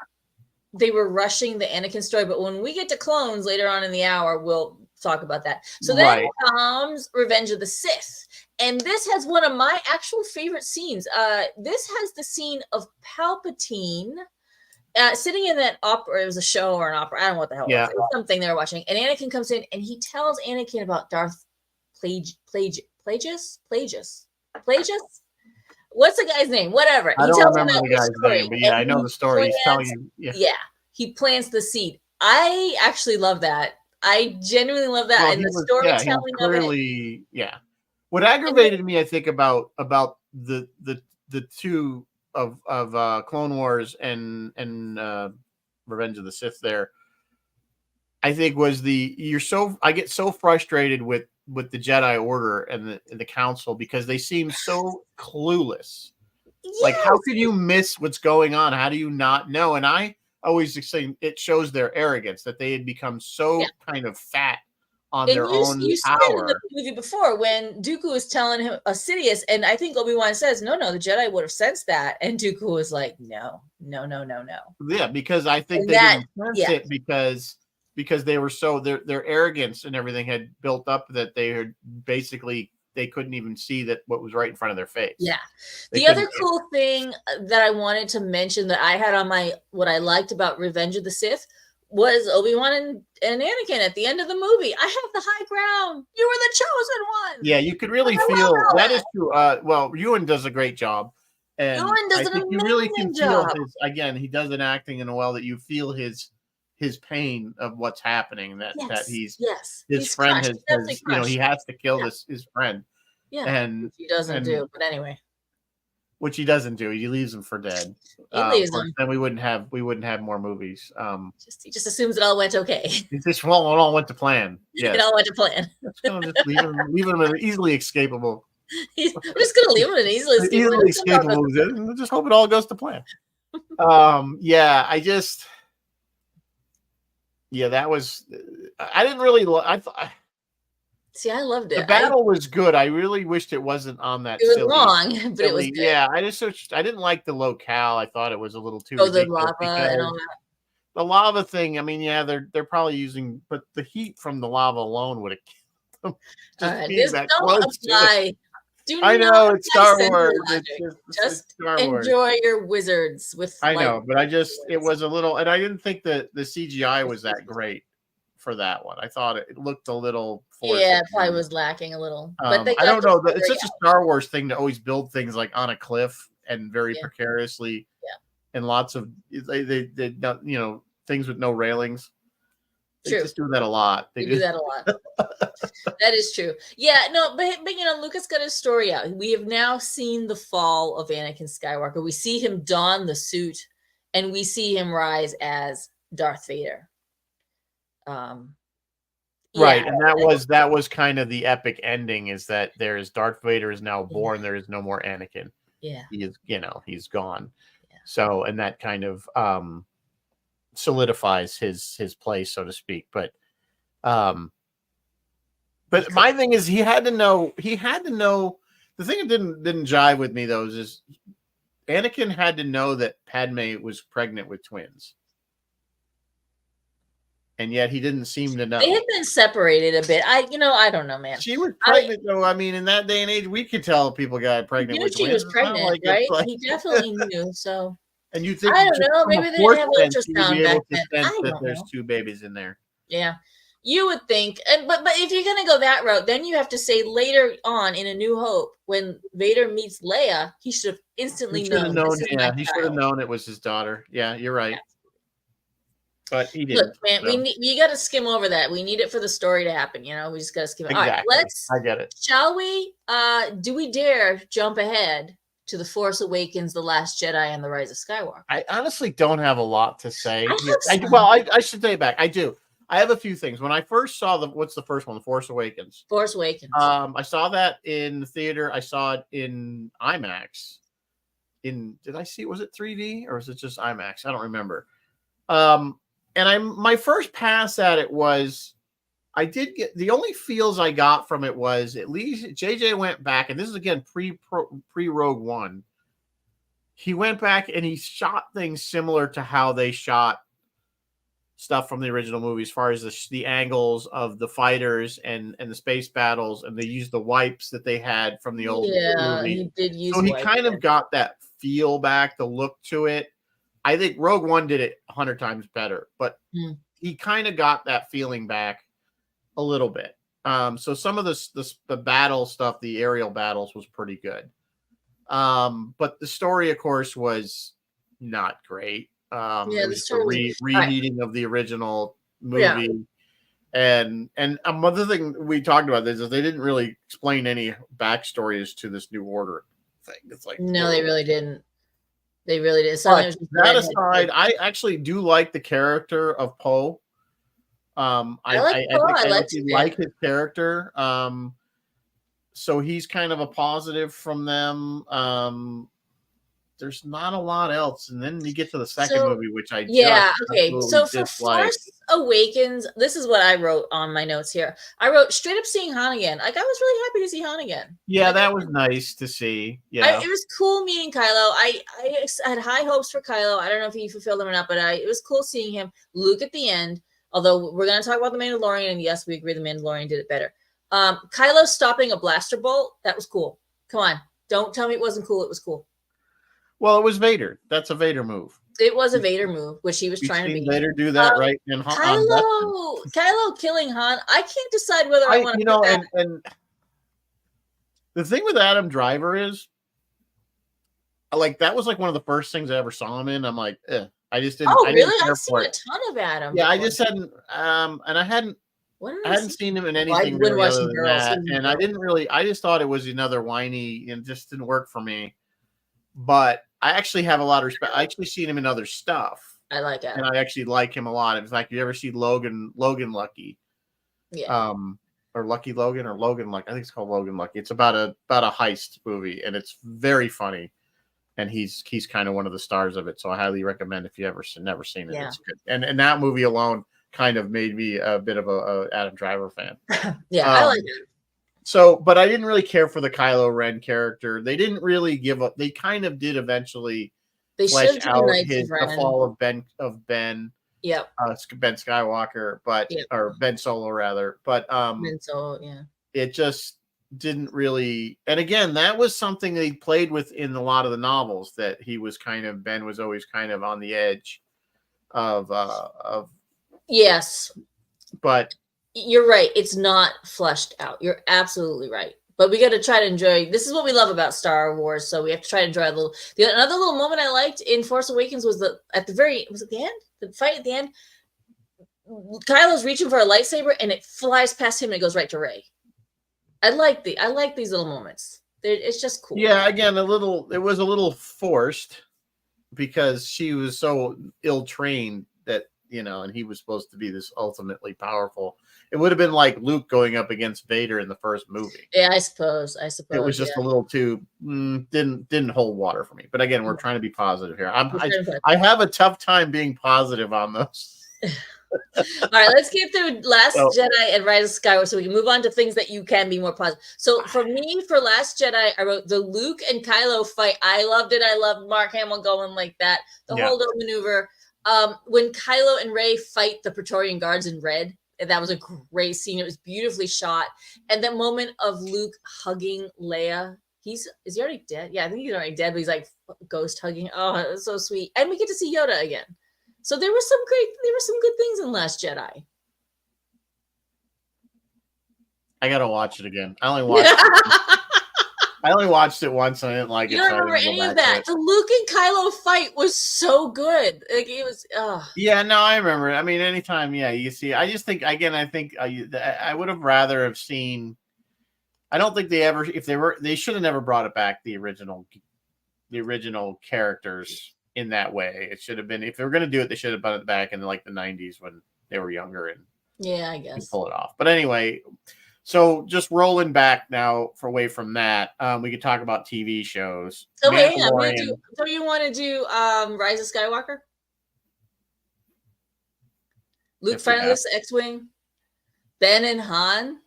[SPEAKER 1] they were rushing the Anakin story, but when we get to clones later on in the hour, we'll talk about that. So then comes Revenge of the Sith. And this has one of my actual favorite scenes. This has the scene of Palpatine sitting in that opera. It was a show or an opera. I don't know what the hell it was. It was something they were watching. And Anakin comes in and he tells Anakin about Darth Plagueis. What's the guy's name? Whatever.
[SPEAKER 2] I don't remember the guy's name, but yeah, I know the story. He's telling you. Yeah,
[SPEAKER 1] he plants the seed. I actually love that. I genuinely love that. Well, and the storytelling
[SPEAKER 2] clearly, of it. Yeah. What aggravated me, I think, about the two of Clone Wars and Revenge of the Sith there, I think was I get so frustrated with the Jedi Order and the Council because they seem so clueless. Yes. Like, how could you miss what's going on? How do you not know? And I always say it shows their arrogance that they had become so kind of fat on their own
[SPEAKER 1] you
[SPEAKER 2] power.
[SPEAKER 1] said in the movie before when Dooku was telling him Sidious, and I think Obi-Wan says, no, the Jedi would have sensed that. And Dooku was like, no.
[SPEAKER 2] Yeah, because I think they didn't sense it because they were so their arrogance and everything had built up that they had basically they couldn't even see that what was right in front of their face.
[SPEAKER 1] Yeah. The other cool thing that I wanted to mention that I had on what I liked about Revenge of the Sith was Obi-Wan and Anakin at the end of the movie. I have the high ground. You were the chosen one.
[SPEAKER 2] Yeah, you could really feel that is true. Well, Ewan does a great job. And
[SPEAKER 1] Ewan does an amazing
[SPEAKER 2] you really can
[SPEAKER 1] job.
[SPEAKER 2] Feel he does an acting in a well that you feel his pain of what's happening, that his friend has he has to kill his friend.
[SPEAKER 1] Yeah,
[SPEAKER 2] and
[SPEAKER 1] which he doesn't do, but anyway.
[SPEAKER 2] Which he doesn't do. He leaves him for dead.
[SPEAKER 1] He leaves him.
[SPEAKER 2] Then we wouldn't have more movies.
[SPEAKER 1] He just assumes it all went okay.
[SPEAKER 2] It all went to plan. Yeah,
[SPEAKER 1] it all went to plan.
[SPEAKER 2] Just leave him an easily escapable.
[SPEAKER 1] We're just gonna leave him an easily escapable.
[SPEAKER 2] We'll just hope it all goes to plan. That was. I didn't really. I thought.
[SPEAKER 1] See, I loved it.
[SPEAKER 2] The battle was good. I really wished it wasn't on that.
[SPEAKER 1] It was long, but it was good.
[SPEAKER 2] Yeah, I didn't like the locale. I thought it was a little too.
[SPEAKER 1] The lava and all that.
[SPEAKER 2] The lava thing. I mean, yeah, they're probably using, but the heat from the lava alone would have killed them. Just being that close to it. I know it's Star Wars.
[SPEAKER 1] Just enjoy your wizards with.
[SPEAKER 2] I know, but it was a little, and I didn't think that the CGI was that great for that one. I thought it looked a little forced.
[SPEAKER 1] Yeah, it probably was lacking a little. But
[SPEAKER 2] I don't know. It's such a Star Wars thing to always build things like on a cliff and very precariously. Yeah. And lots of they things with no railings. They just do that a lot.
[SPEAKER 1] They do that a lot. That is true. Yeah, no, but Lucas got his story out. We have now seen the fall of Anakin Skywalker. We see him don the suit, and we see him rise as Darth Vader.
[SPEAKER 2] Right, and that was kind of the epic ending, is that Darth Vader is now born. There is no more Anakin.
[SPEAKER 1] Yeah,
[SPEAKER 2] he is. He's gone. Yeah. So, and that kind of solidifies his place, so to speak. But my thing is, he had to know. The thing that didn't jive with me though is Anakin had to know that Padme was pregnant with twins. and yet he didn't seem to
[SPEAKER 1] They had
[SPEAKER 2] know.
[SPEAKER 1] been separated a bit. I don't know, man.
[SPEAKER 2] She was
[SPEAKER 1] I
[SPEAKER 2] pregnant, though. I mean, in that day and age, we could tell people got pregnant
[SPEAKER 1] knew
[SPEAKER 2] with
[SPEAKER 1] she
[SPEAKER 2] twins.
[SPEAKER 1] was
[SPEAKER 2] It's not
[SPEAKER 1] pregnant,
[SPEAKER 2] like it's
[SPEAKER 1] right?
[SPEAKER 2] like,
[SPEAKER 1] He definitely knew. So
[SPEAKER 2] and you think
[SPEAKER 1] I don't
[SPEAKER 2] just
[SPEAKER 1] know.
[SPEAKER 2] from a
[SPEAKER 1] Maybe they didn't
[SPEAKER 2] fourth
[SPEAKER 1] have
[SPEAKER 2] sense, you would be
[SPEAKER 1] ultrasound back
[SPEAKER 2] able to
[SPEAKER 1] then.
[SPEAKER 2] sense
[SPEAKER 1] I
[SPEAKER 2] that
[SPEAKER 1] don't
[SPEAKER 2] there's
[SPEAKER 1] know.
[SPEAKER 2] two babies in there.
[SPEAKER 1] Yeah. You would think, and but if you're gonna go that route, then you have to say later on in A New Hope, when Vader meets Leia, he should have
[SPEAKER 2] He
[SPEAKER 1] instantly
[SPEAKER 2] should have
[SPEAKER 1] known
[SPEAKER 2] known.
[SPEAKER 1] this is my
[SPEAKER 2] Yeah, he should have
[SPEAKER 1] child.
[SPEAKER 2] known it was his daughter. Yeah, you're right, but he
[SPEAKER 1] Look,
[SPEAKER 2] didn't.
[SPEAKER 1] man,
[SPEAKER 2] So
[SPEAKER 1] we got to skim over that. We need it for the story to happen. We just got to skim it. All right,
[SPEAKER 2] exactly, I get it.
[SPEAKER 1] shall we? Do we dare jump ahead to The Force Awakens, The Last Jedi, and The Rise of Skywalker?
[SPEAKER 2] I honestly don't have a lot to say
[SPEAKER 1] I
[SPEAKER 2] here.
[SPEAKER 1] have some.
[SPEAKER 2] I should say back. I do. I have a few things. When I first saw what's the first one? The Force Awakens.
[SPEAKER 1] Force Awakens.
[SPEAKER 2] I saw that in the theater. I saw it in IMAX. Did I see it? Was it 3D or was it just IMAX? I don't remember. And my first pass at it was I did get the only feels I got from it was at least JJ went back, and this is again pre Rogue One. He went back and he shot things similar to how they shot stuff from the original movie, as far as the angles of the fighters and the space battles, and they used the wipes that they had from the old movie.
[SPEAKER 1] He did use.
[SPEAKER 2] So he kind of got that feel back, the look to it. I think Rogue One did it 100 times better, but he kind of got that feeling back a little bit. So some of the battle stuff, the aerial battles, was pretty good. But the story, of course, was not great. It was the reheating of the original movie. Yeah. And another thing we talked about this is they didn't really explain any backstories to this New Order thing. It's like,
[SPEAKER 1] no, they really didn't. They really did.
[SPEAKER 2] But that aside, I actually do like the character of Poe. I like his character. So he's kind of a positive from them. There's not a lot else, and then you get to the second movie, which I
[SPEAKER 1] okay. So for Force Awakens, this is what I wrote on my notes here. I wrote straight up seeing Han again. Like, I was really happy to see Han again.
[SPEAKER 2] Yeah, that was nice to see. Yeah,
[SPEAKER 1] it was cool meeting Kylo. I had high hopes for Kylo. I don't know if he fulfilled them or not, but it was cool seeing him. Luke at the end. Although we're going to talk about the Mandalorian, and yes, we agree the Mandalorian did it better. Kylo stopping a blaster bolt, that was cool. Come on, don't tell me it wasn't cool. It was cool.
[SPEAKER 2] Well, it was Vader. That's a Vader move.
[SPEAKER 1] It was a Vader move, which he was trying to be.
[SPEAKER 2] Vader do that, right? And
[SPEAKER 1] Kylo killing Han. I can't decide whether I want to.
[SPEAKER 2] And the thing with Adam Driver is, like, that was like one of the first things I ever saw him in. I'm like, I just didn't.
[SPEAKER 1] Oh,
[SPEAKER 2] I
[SPEAKER 1] really?
[SPEAKER 2] didn't
[SPEAKER 1] I've seen a ton of Adam.
[SPEAKER 2] Yeah, I just hadn't. And I hadn't. I hadn't seen him in anything
[SPEAKER 1] really
[SPEAKER 2] other than that, and I didn't really. I just thought it was another whiny, and just didn't work for me. But I actually have a lot of respect. I actually seen him in other stuff.
[SPEAKER 1] I like it,
[SPEAKER 2] and I actually like him a lot. In fact, you ever see Logan Lucky?
[SPEAKER 1] Yeah.
[SPEAKER 2] Or Lucky Logan or Logan Lucky. I think it's called Logan Lucky. It's about a heist movie, and it's very funny. And he's kind of one of the stars of it. So I highly recommend if you never seen it. Yeah. It's good. And that movie alone kind of made me a bit of a Adam Driver fan.
[SPEAKER 1] Yeah, I like it.
[SPEAKER 2] So, but I didn't really care for the Kylo Ren character. They didn't really give up. They kind of did eventually flesh out the fall of Ben.
[SPEAKER 1] Yep.
[SPEAKER 2] Ben Skywalker, or Ben Solo rather. But
[SPEAKER 1] Ben Solo, yeah.
[SPEAKER 2] It just didn't really. And again, that was something they played with in a lot of the novels, that Ben was always kind of on the edge of
[SPEAKER 1] yes.
[SPEAKER 2] But
[SPEAKER 1] you're right. It's not fleshed out. You're absolutely right. But we got to try to enjoy. This is what we love about Star Wars. So we have to try to enjoy a little. Another little moment I liked in Force Awakens was was it the end? The fight at the end. Kylo's reaching for a lightsaber and it flies past him and it goes right to Rey. I like these little moments. It's just cool.
[SPEAKER 2] Yeah, again, it was a little forced because she was so ill trained that, and he was supposed to be this ultimately powerful. It would have been like Luke going up against Vader in the first movie.
[SPEAKER 1] Yeah, I suppose.
[SPEAKER 2] It was just a little too didn't hold water for me. But again, we're trying to be positive here. I have a tough time being positive on those.
[SPEAKER 1] All right, let's get through Last Jedi and Rise of Skywalker so we can move on to things that you can be more positive. So for me, for Last Jedi, I wrote the Luke and Kylo fight. I loved it. I loved Mark Hamill going like that. The whole little maneuver. When Kylo and Rey fight the Praetorian Guards in red, that was a great scene. It was beautifully shot. And that moment of Luke hugging Leia. Is he already dead? Yeah, I think he's already dead, but he's like ghost hugging. Oh, it was so sweet. And we get to see Yoda again. So there were some good things in Last Jedi.
[SPEAKER 2] I gotta watch it again. I only watched it once and I didn't like it.
[SPEAKER 1] You don't remember any of that. The Luke and Kylo fight was so good. Like it was.
[SPEAKER 2] Yeah, no, I remember. I mean, anytime, yeah, you see. I just think again. I think I would have rather have seen. I don't think they should have never brought it back. The original characters in that way. It should have been, if they were going to do it, they should have brought it back in like the 90s when they were younger and
[SPEAKER 1] yeah, I guess
[SPEAKER 2] pull it off. But anyway, so just rolling back now away from that, we could talk about TV shows.
[SPEAKER 1] Okay, yeah, so you want to do Rise of Skywalker? Luke finally lifts the X-Wing. Ben and Han.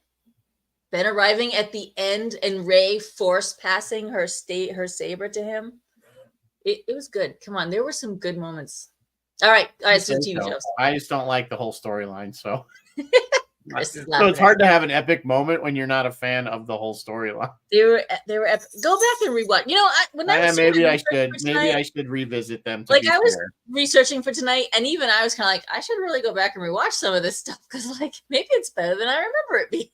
[SPEAKER 1] Ben arriving at the end and Rey force passing her saber to him. It was good. Come on, there were some good moments. All right, so TV shows.
[SPEAKER 2] I just don't like the whole storyline, so. So it's hard to have an epic moment when you're not a fan of the whole storyline.
[SPEAKER 1] They were epic. Go back and rewatch. You know,
[SPEAKER 2] maybe I should revisit them.
[SPEAKER 1] Like I was researching for tonight, and even I was kind of like, I should really go back and rewatch some of this stuff because, like, maybe it's better than I remember it being.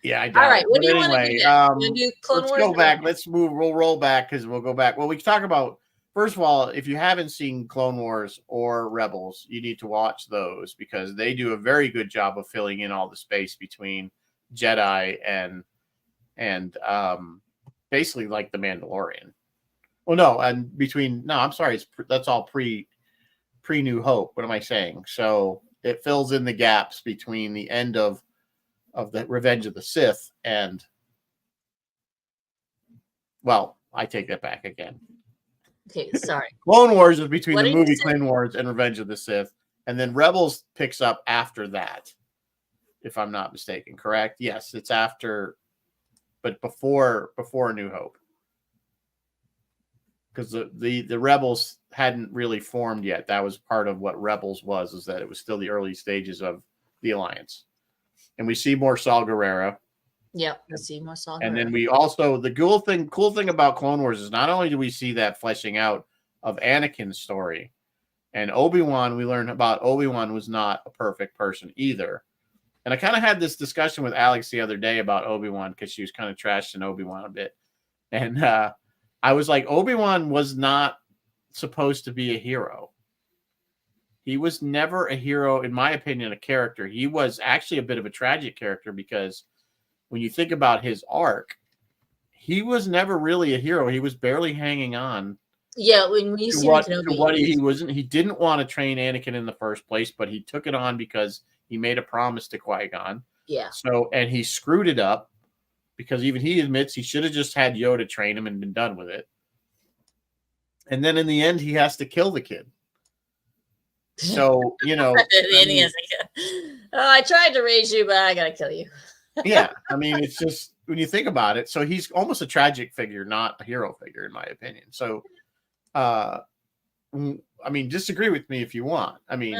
[SPEAKER 2] Yeah, I
[SPEAKER 1] do. All right, what do you want to do?
[SPEAKER 2] Let's go back. Let's move. We'll roll back because we'll go back. Well, we can talk about. First of all, if you haven't seen Clone Wars or Rebels, you need to watch those because they do a very good job of filling in all the space between Jedi and basically like the Mandalorian. Well, no, and I'm sorry, that's all pre New Hope. What am I saying? So it fills in the gaps between the end of the Revenge of the Sith and, well, I take that back again.
[SPEAKER 1] Okay, sorry.
[SPEAKER 2] Clone Wars is between the movie Clone Wars and Revenge of the Sith, and then Rebels picks up after that, if I'm not mistaken. Correct? Yes, it's after, but before New Hope, because the Rebels hadn't really formed yet. That was part of what Rebels was, is that it was still the early stages of the Alliance, and we see more Saw Gerrera.
[SPEAKER 1] Yep, we see more Saw Gerrera.
[SPEAKER 2] And then we also, the cool thing about Clone Wars is not only do we see that fleshing out of Anakin's story, and Obi-Wan, we learned about Obi-Wan was not a perfect person either. And I kind of had this discussion with Alex the other day about Obi-Wan because she was kind of trashing Obi-Wan a bit. And I was like, Obi-Wan was not supposed to be a hero. He was never a hero, in my opinion, a character. He was actually a bit of a tragic character because when you think about his arc, he was never really a hero. He was barely hanging on.
[SPEAKER 1] Yeah, when you see
[SPEAKER 2] what he wasn't. He didn't want to train Anakin in the first place, but he took it on because he made a promise to Qui-Gon.
[SPEAKER 1] Yeah.
[SPEAKER 2] So, and he screwed it up because even he admits he should have just had Yoda train him and been done with it. And then in the end, he has to kill the kid. So,
[SPEAKER 1] I tried to raise you, but I gotta kill you.
[SPEAKER 2] Yeah, I mean, it's just when you think about it. So he's almost a tragic figure, not a hero figure, in my opinion. So, I mean, disagree with me if you want. I mean,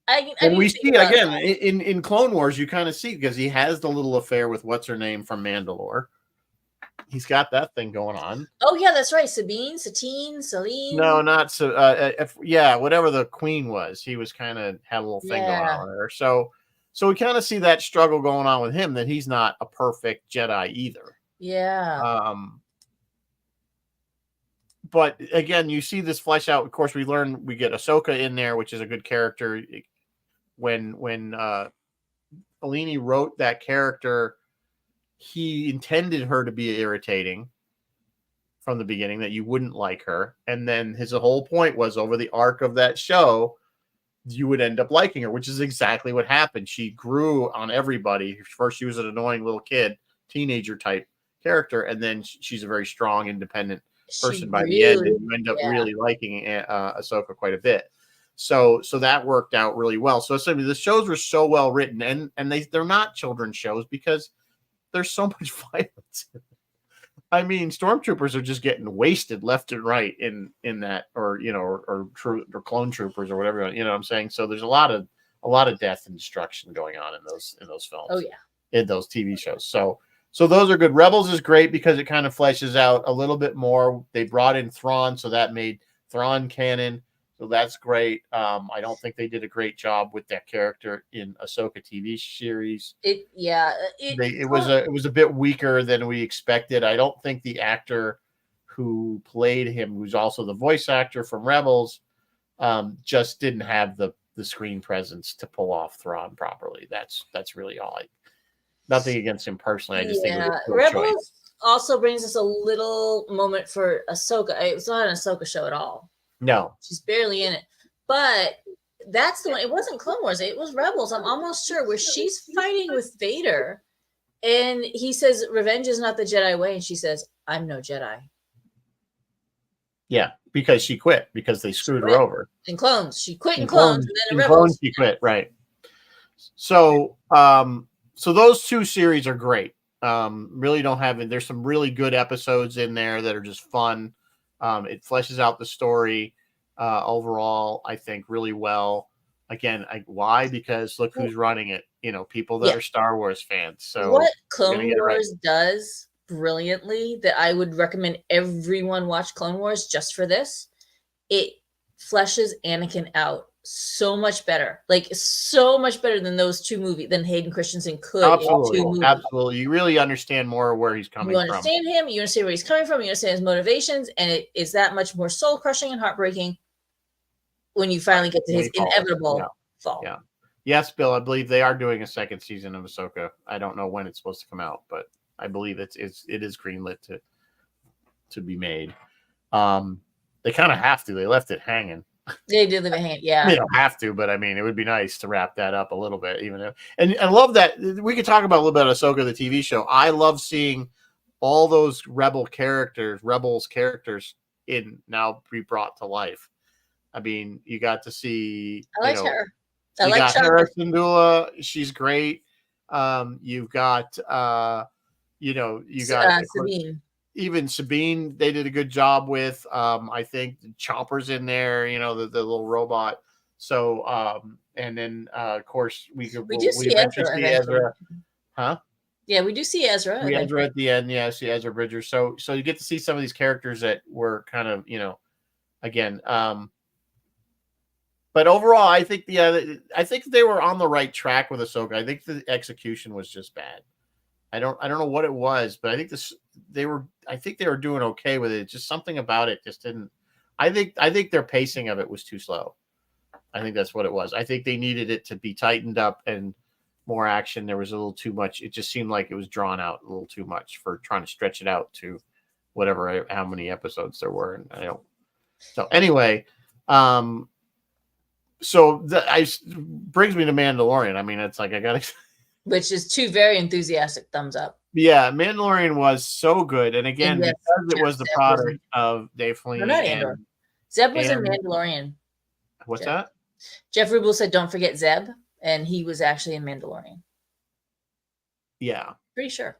[SPEAKER 2] and we see again in Clone Wars, you kind of see because he has the little affair with what's her name from Mandalore. He's got that thing going on.
[SPEAKER 1] Oh yeah, that's right. Celine.
[SPEAKER 2] No, not so. Whatever the queen was, he was kind of had a little thing going on with her. So we kind of see that struggle going on with him, that he's not a perfect Jedi either.
[SPEAKER 1] Yeah.
[SPEAKER 2] But again, you see this flesh out. Of course, we get Ahsoka in there, which is a good character. When Fellini wrote that character, he intended her to be irritating from the beginning, that you wouldn't like her. And then his whole point was over the arc of that show, you would end up liking her, which is exactly what happened. She grew on everybody. First, she was an annoying little kid, teenager type character, and then she's a very strong, independent person by the end, and you end up really liking Ahsoka quite a bit. So that worked out really well. So the shows were so well written, and they're not children's shows because there's so much violence. I mean, stormtroopers are just getting wasted left and right in that, or or clone troopers or whatever. You know what I'm saying? So there's a lot of death and destruction going on in those films.
[SPEAKER 1] Oh yeah,
[SPEAKER 2] in those TV shows. So those are good. Rebels is great because it kind of fleshes out a little bit more. They brought in Thrawn, so that made Thrawn canon. So that's great. I don't think they did a great job with that character in Ahsoka TV series.
[SPEAKER 1] it
[SPEAKER 2] was a bit weaker than we expected. I don't think the actor who played him, who's also the voice actor from Rebels, just didn't have the screen presence to pull off Thrawn properly. That's really all. Nothing against him personally. I just think it was a
[SPEAKER 1] Rebels
[SPEAKER 2] choice.
[SPEAKER 1] Also brings us a little moment for Ahsoka. It's not an Ahsoka show at all.
[SPEAKER 2] No,
[SPEAKER 1] she's barely in it. But that's the one. It wasn't Clone Wars. It was Rebels. I'm almost sure, where she's fighting with Vader, and he says, "Revenge is not the Jedi way," and she says, "I'm no Jedi."
[SPEAKER 2] Yeah, because she quit because they screwed her over.
[SPEAKER 1] In Clones, she quit in Clones, and then in Rebels,
[SPEAKER 2] Clones she quit. Right. So, so those two series are great. Really don't have it. There's some really good episodes in there that are just fun. It fleshes out the story overall, I think, really well. Again, why? Because look who's running it. People that are Star Wars fans. So
[SPEAKER 1] what Clone Wars does brilliantly, that I would recommend everyone watch Clone Wars just for this, it fleshes Anakin out so much better, so much better than those two movies, than Hayden Christensen could.
[SPEAKER 2] Absolutely. You really understand more where he's coming from.
[SPEAKER 1] You understand him, you understand where he's coming from, you understand his motivations, and it is that much more soul crushing and heartbreaking when you finally get to his inevitable fall.
[SPEAKER 2] Yeah. Yes, Bill, I believe they are doing a second season of Ahsoka. I don't know when it's supposed to come out, but I believe it is greenlit to be made. They kind of have to. They left it hanging.
[SPEAKER 1] They did leave it hanging, yeah.
[SPEAKER 2] They don't have to, but I mean, it would be nice to wrap that up a little bit, and I love that. We could talk about a little bit of Ahsoka, the TV show. I love seeing all those Rebels characters in now be brought to life. I mean, you got to see.
[SPEAKER 1] I like her.
[SPEAKER 2] I like Hera Syndulla. She's great. You've got, Sabine. Even Sabine, they did a good job with. I think Chopper's in there. The little robot. So, and then of course we
[SPEAKER 1] do see Ezra.
[SPEAKER 2] Huh?
[SPEAKER 1] Yeah, we do see Ezra.
[SPEAKER 2] Ezra at the end. Yeah, see Ezra Bridger. So you get to see some of these characters that were kind of, again. But overall, I think they were on the right track with Ahsoka. I think the execution was just bad. I don't know what it was, but I think they were doing okay with it. Just something about it just didn't. I think their pacing of it was too slow. I think that's what it was. I think they needed it to be tightened up and more action. There was a little too much. It just seemed like it was drawn out a little too much for trying to stretch it out to how many episodes there were. And I don't. So anyway, so that brings me to Mandalorian. I mean, it's like I got to.
[SPEAKER 1] Which is two very enthusiastic thumbs up.
[SPEAKER 2] Yeah, Mandalorian was so good, and again, because it was the product of Dave Filoni.
[SPEAKER 1] Not Andor. Zeb was in Mandalorian.
[SPEAKER 2] What's that?
[SPEAKER 1] Jeff Rubel said, "Don't forget Zeb," and he was actually in Mandalorian.
[SPEAKER 2] Yeah,
[SPEAKER 1] pretty sure.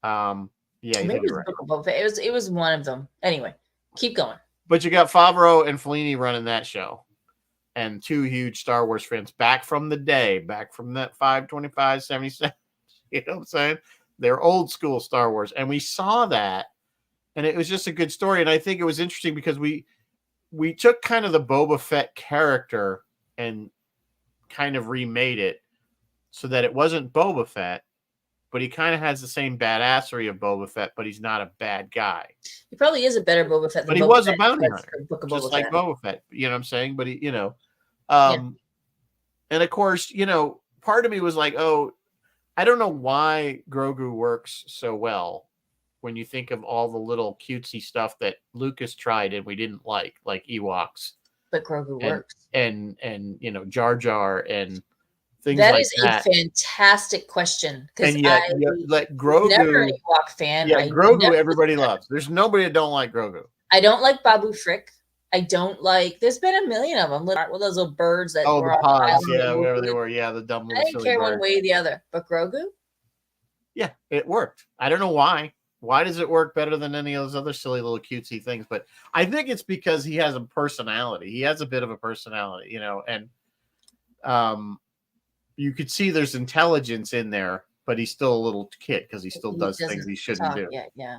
[SPEAKER 2] Yeah,
[SPEAKER 1] maybe it was one of them. Anyway, keep going.
[SPEAKER 2] But you got Favreau and Filoni running that show. And two huge Star Wars fans back from that 525, 77. You know what I'm saying? They're old school Star Wars. And we saw that. And it was just a good story. And I think it was interesting because we took kind of the Boba Fett character and kind of remade it so that it wasn't Boba Fett, but he kind of has the same badassery of Boba Fett, but he's not a bad guy.
[SPEAKER 1] He probably is a better Boba Fett
[SPEAKER 2] than Boba Fett. But he was a bounty hunter, just like Boba Fett. You know what I'm saying? But he, and of course, part of me was like, oh, I don't know why Grogu works so well when you think of all the little cutesy stuff that Lucas tried and we didn't like Ewoks.
[SPEAKER 1] But Grogu works.
[SPEAKER 2] And Jar Jar and things like that. That is
[SPEAKER 1] a fantastic question.
[SPEAKER 2] And yet, Grogu,
[SPEAKER 1] never an Ewok fan.
[SPEAKER 2] Yeah, Grogu everybody loves. There's nobody that don't like Grogu.
[SPEAKER 1] I don't like Babu Frick. I don't like. There's been a million of them. With those little birds that were
[SPEAKER 2] the pods, wherever they were. Yeah, the dumb little.
[SPEAKER 1] I didn't care one way or the other. But Grogu.
[SPEAKER 2] Yeah, it worked. I don't know why. Why does it work better than any of those other silly little cutesy things? But I think it's because he has a personality. He has a bit of a personality, you know, and you could see there's intelligence in there, but he's still a little kid because he still does things he shouldn't do.
[SPEAKER 1] Yeah.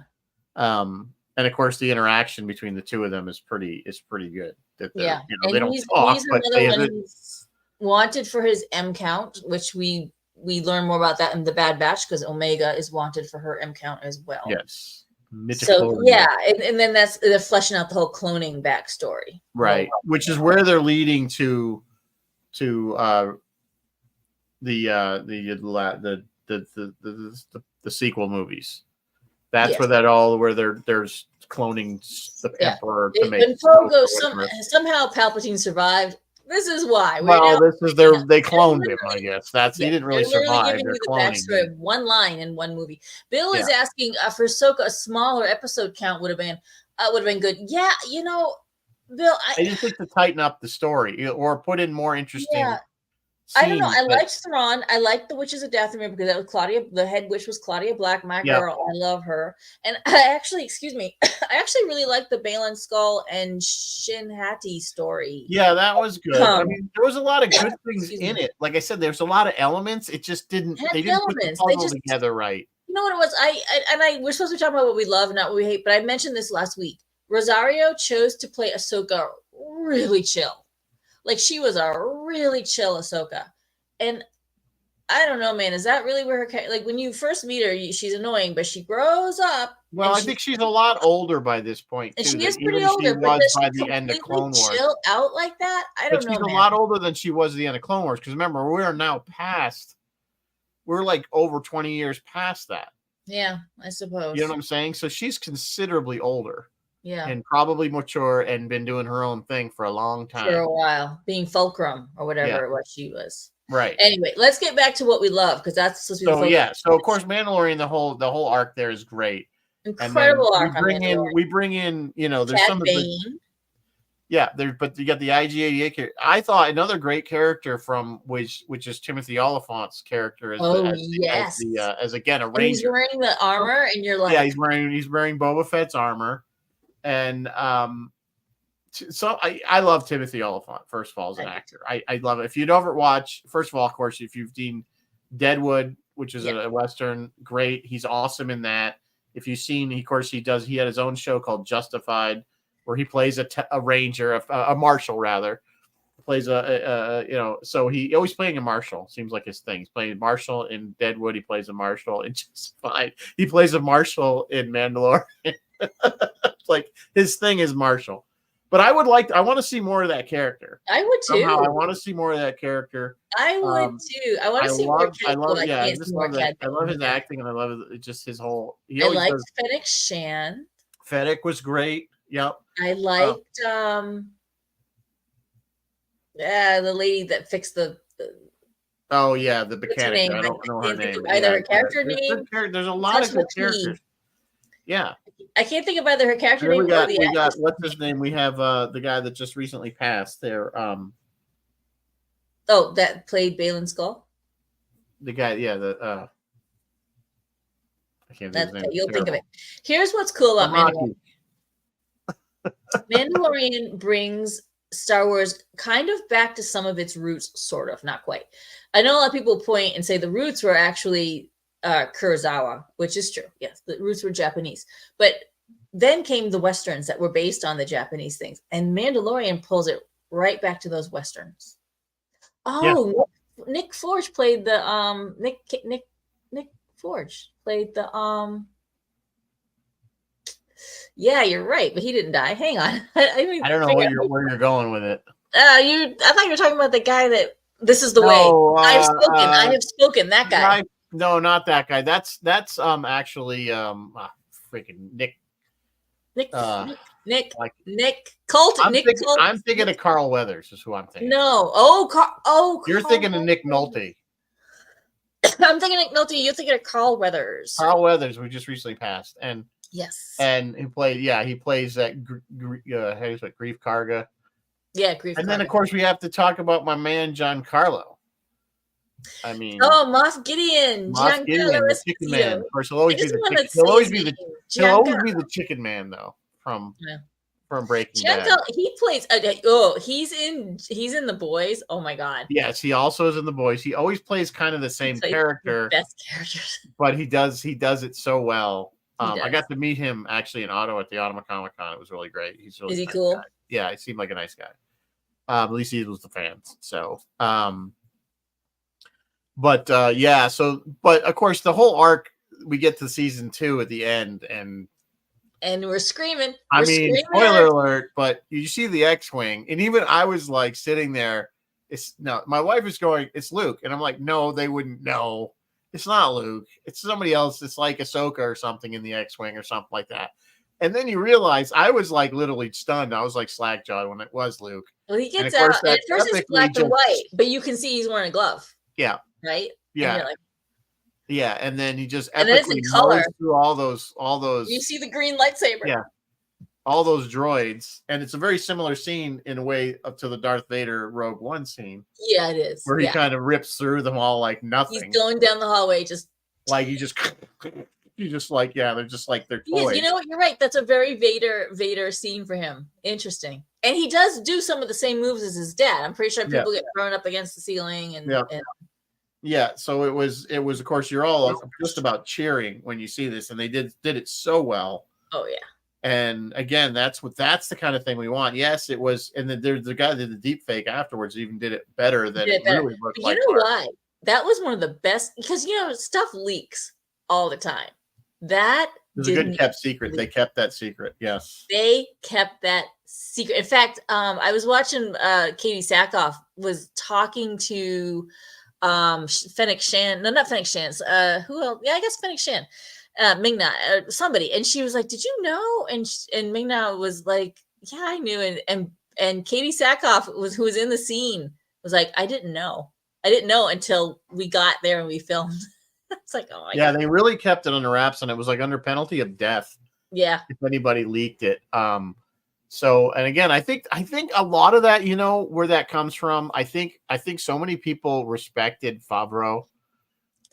[SPEAKER 2] And of course, the interaction between the two of them is pretty good. That
[SPEAKER 1] yeah,
[SPEAKER 2] you know,
[SPEAKER 1] and
[SPEAKER 2] they don't talk, but
[SPEAKER 1] he's wanted for his M count, which we learn more about that in the Bad Batch because Omega is wanted for her M count as well.
[SPEAKER 2] Yes.
[SPEAKER 1] So yeah, and then they're fleshing out the whole cloning backstory,
[SPEAKER 2] right? Which is where they're leading to the sequel movies. That's where there's cloning the Emperor to make.
[SPEAKER 1] When Pogo somehow Palpatine survived. This is why.
[SPEAKER 2] They cloned him. I guess he didn't really survive.
[SPEAKER 1] Giving you the backstory of one line in one movie. Bill is asking for Ahsoka a smaller episode count would have been good. Yeah, you know, Bill.
[SPEAKER 2] I just think to tighten up the story or put in more interesting.
[SPEAKER 1] Yeah. I don't know. I liked Thrawn. I liked the Witches of Dathomir because that was Claudia. The head witch was Claudia Black, my girl. I love her. And I actually really liked the Balin Skull and Shin Hati story.
[SPEAKER 2] Yeah, that was good. I mean, there was a lot of good things in it. Like I said, there's a lot of elements. It just didn't. They didn't put the puzzle together right.
[SPEAKER 1] You know what it was? We're supposed to be talking about what we love, not what we hate. But I mentioned this last week. Rosario chose to play Ahsoka really chill. Like she was a really chill Ahsoka. And I don't know, man, is that really where her, like when you first meet her, she's annoying, but she grows up.
[SPEAKER 2] Well, I think she's a lot older by this point.
[SPEAKER 1] And she is pretty older, but by the end of Clone Wars. Chill out like that? I don't know,
[SPEAKER 2] she's a lot older than she was at the end of Clone Wars. Because remember, we're like over 20 years past that.
[SPEAKER 1] Yeah, I suppose.
[SPEAKER 2] You know what I'm saying? So she's considerably older.
[SPEAKER 1] Yeah.
[SPEAKER 2] And probably mature and been doing her own thing for a long time.
[SPEAKER 1] For a while. Being Fulcrum or whatever it was she was.
[SPEAKER 2] Right.
[SPEAKER 1] Anyway, let's get back to what we love because that's supposed to be
[SPEAKER 2] So of course Mandalorian, the whole arc there is great.
[SPEAKER 1] Incredible arc.
[SPEAKER 2] We bring in, you know, there's
[SPEAKER 1] Cad
[SPEAKER 2] some
[SPEAKER 1] Bane.
[SPEAKER 2] of the but you got the IG-88 character. I thought another great character from which is Timothy Oliphant's character as again a ranger.
[SPEAKER 1] And he's wearing the armor, and you're like,
[SPEAKER 2] he's wearing Boba Fett's armor. And so I love Timothy Oliphant, first of all, as an actor. I love it. If you'd ever watch, first of all, of course, if you've seen Deadwood, which is a Western, great. He's awesome in that. If you've seen, of course, he had his own show called Justified, where he plays a ranger, a marshal, rather. Plays so he always playing a marshal. Seems like his thing. He's playing a marshal in Deadwood. He plays a marshal in Justified. He plays a marshal in Mandalorian. Like his thing is martial, but I want to see more of that character.
[SPEAKER 1] I would too.
[SPEAKER 2] Somehow, I want to see more of that character.
[SPEAKER 1] I would too. I want to see more. I love
[SPEAKER 2] his acting, and I love just his whole.
[SPEAKER 1] I liked Fennec Shan.
[SPEAKER 2] Fennec was great. Yep.
[SPEAKER 1] I liked the lady that fixed the
[SPEAKER 2] the mechanic. I don't know her name.
[SPEAKER 1] Either her character name.
[SPEAKER 2] There's a lot of good characters. Yeah.
[SPEAKER 1] I can't think of either her character name
[SPEAKER 2] or the actor. We got what's his name? We have the guy that just recently passed there.
[SPEAKER 1] That played Balin Skull?
[SPEAKER 2] The guy, I can't think of his name.
[SPEAKER 1] You'll think of it. Here's what's cool about Mandalorian. Mandalorian brings Star Wars kind of back to some of its roots, sort of, not quite. I know a lot of people point and say the roots were actually Kurosawa, which is true. Yes, the roots were Japanese. But then came the Westerns that were based on the Japanese things. And Mandalorian pulls it right back to those Westerns. Oh, yeah. Nick Forge played the Nick Forge played the yeah, you're right, but he didn't die. Hang on.
[SPEAKER 2] I don't know where you're going with it.
[SPEAKER 1] I thought you were talking about the guy that this is the way. I have spoken. That guy.
[SPEAKER 2] No, not that guy. That's actually freaking Nick. Nick Colt. I'm thinking of Carl Weathers is who I'm thinking.
[SPEAKER 1] No.
[SPEAKER 2] You're thinking of Nick Nolte.
[SPEAKER 1] I'm thinking of Nick Nolte. You're thinking of Carl Weathers.
[SPEAKER 2] Carl Weathers, we just recently passed, and
[SPEAKER 1] yes,
[SPEAKER 2] and he plays that Grief Karga.
[SPEAKER 1] Yeah, Grief.
[SPEAKER 2] And then of course we have to talk about my man Giancarlo. I mean,
[SPEAKER 1] Oh, Moff Gideon,
[SPEAKER 2] Moff
[SPEAKER 1] Giancarlo
[SPEAKER 2] Gideon, the Chicken Man.
[SPEAKER 1] Esposito.
[SPEAKER 2] Of course,
[SPEAKER 1] I just want to
[SPEAKER 2] he'll
[SPEAKER 1] say
[SPEAKER 2] always
[SPEAKER 1] his
[SPEAKER 2] be the
[SPEAKER 1] name,
[SPEAKER 2] he'll always
[SPEAKER 1] Giancarlo.
[SPEAKER 2] be the Chicken Man though from
[SPEAKER 1] Yeah.
[SPEAKER 2] Breaking Bad.
[SPEAKER 1] Giancarlo, he plays. Oh, he's in The Boys. Oh my God.
[SPEAKER 2] Yes, he also is in The Boys. He always plays kind of the
[SPEAKER 1] He
[SPEAKER 2] same
[SPEAKER 1] plays the
[SPEAKER 2] character,
[SPEAKER 1] best characters.
[SPEAKER 2] but he does it so well.
[SPEAKER 1] He
[SPEAKER 2] I
[SPEAKER 1] does.
[SPEAKER 2] got to meet him actually in Ottawa at the Ottawa Comic Con. It was really great. He's a
[SPEAKER 1] Is
[SPEAKER 2] really
[SPEAKER 1] he
[SPEAKER 2] nice guy.
[SPEAKER 1] cool?
[SPEAKER 2] Yeah, he seemed like a nice guy. At least he was the fans. So, but yeah. So, but of course, the whole arc we get to season 2 at the end, and
[SPEAKER 1] we're screaming.
[SPEAKER 2] I
[SPEAKER 1] We're
[SPEAKER 2] mean,
[SPEAKER 1] screaming.
[SPEAKER 2] spoiler alert, but you see the X-wing, and even I was like sitting there. It's no, my wife is going, it's Luke, and I'm like, no, they wouldn't know. It's not Luke. It's somebody else. It's like Ahsoka or something in the X-wing or something like that. And then you realize I was like literally stunned. I was like slack-jawed when it was Luke.
[SPEAKER 1] Well, he
[SPEAKER 2] And
[SPEAKER 1] gets
[SPEAKER 2] of course,
[SPEAKER 1] out, and
[SPEAKER 2] that
[SPEAKER 1] at first it's
[SPEAKER 2] epically
[SPEAKER 1] black and white,
[SPEAKER 2] just
[SPEAKER 1] but you can see he's wearing a glove,
[SPEAKER 2] yeah,
[SPEAKER 1] right? And
[SPEAKER 2] yeah,
[SPEAKER 1] you're like,
[SPEAKER 2] yeah. And then he just
[SPEAKER 1] and then it's in
[SPEAKER 2] epically
[SPEAKER 1] color.
[SPEAKER 2] mows through all those
[SPEAKER 1] You see the green lightsaber.
[SPEAKER 2] yeah, all those droids, and it's a very similar scene in a way up to the Darth Vader Rogue One scene.
[SPEAKER 1] Yeah, it is.
[SPEAKER 2] Where he
[SPEAKER 1] Yeah.
[SPEAKER 2] kind of rips through them all like nothing.
[SPEAKER 1] He's going down the hallway, just
[SPEAKER 2] like you just like, yeah, they're just like they're toys.
[SPEAKER 1] You know what? You're right. That's a very Vader scene for him. Interesting. And he does do some of the same moves as his dad. I'm pretty sure people get thrown up against the ceiling and
[SPEAKER 2] yeah. So it was of course you're all just about cheering when you see this, and they did it so well.
[SPEAKER 1] Oh yeah.
[SPEAKER 2] And again, that's the kind of thing we want. Yes, it was, and then there's the guy that did the deep fake afterwards even did it better than it really looked like.
[SPEAKER 1] You know why? That was one of the best, because stuff leaks all the time. That
[SPEAKER 2] was a good kept secret. They kept that secret. Yes,
[SPEAKER 1] they kept that secret. In fact, I was watching Katie Sackhoff was talking to Fennec Shan. No, not Fennec Shan. Who else? Yeah, I guess Fennec Shan. Ming-Na, somebody, and she was like, "Did you know?" And Ming-Na was like, "Yeah, I knew." And Katie Sackhoff who was in the scene was like, "I didn't know until we got there and we filmed." It's like, oh my God.
[SPEAKER 2] They really kept it under wraps, and it was like under penalty of death.
[SPEAKER 1] Yeah,
[SPEAKER 2] if anybody leaked it. So, and again, I think a lot of that, where that comes from. I think so many people respected Favreau,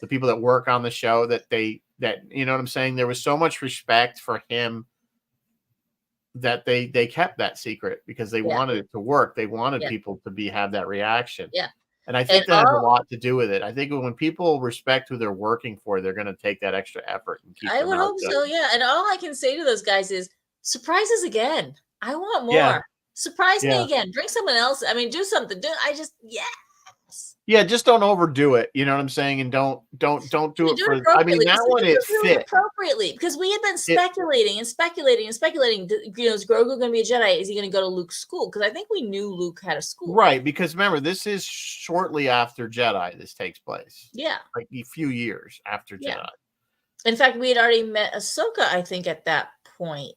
[SPEAKER 2] the people that work on the show, that you know what I'm saying? There was so much respect for him that they kept that secret because they wanted it to work. They wanted people to have that reaction.
[SPEAKER 1] Yeah.
[SPEAKER 2] And I think that has a lot to do with it. I think when people respect who they're working for, they're going to take that extra effort and keep
[SPEAKER 1] I would hope so, yeah. And all I can say to those guys is surprises again. I want more.
[SPEAKER 2] Yeah.
[SPEAKER 1] Surprise me again. Bring someone else. I mean, do something.
[SPEAKER 2] Yeah, just don't overdo it. You know what I'm saying? And don't do it for. I mean, that one it fit
[SPEAKER 1] appropriately, because we had been speculating. Is Grogu going to be a Jedi? Is he going to go to Luke's school? Because I think we knew Luke had a school,
[SPEAKER 2] right? Because remember, this is shortly after Jedi. This takes place.
[SPEAKER 1] Yeah,
[SPEAKER 2] like a few years after Jedi.
[SPEAKER 1] In fact, we had already met Ahsoka, I think, at that point,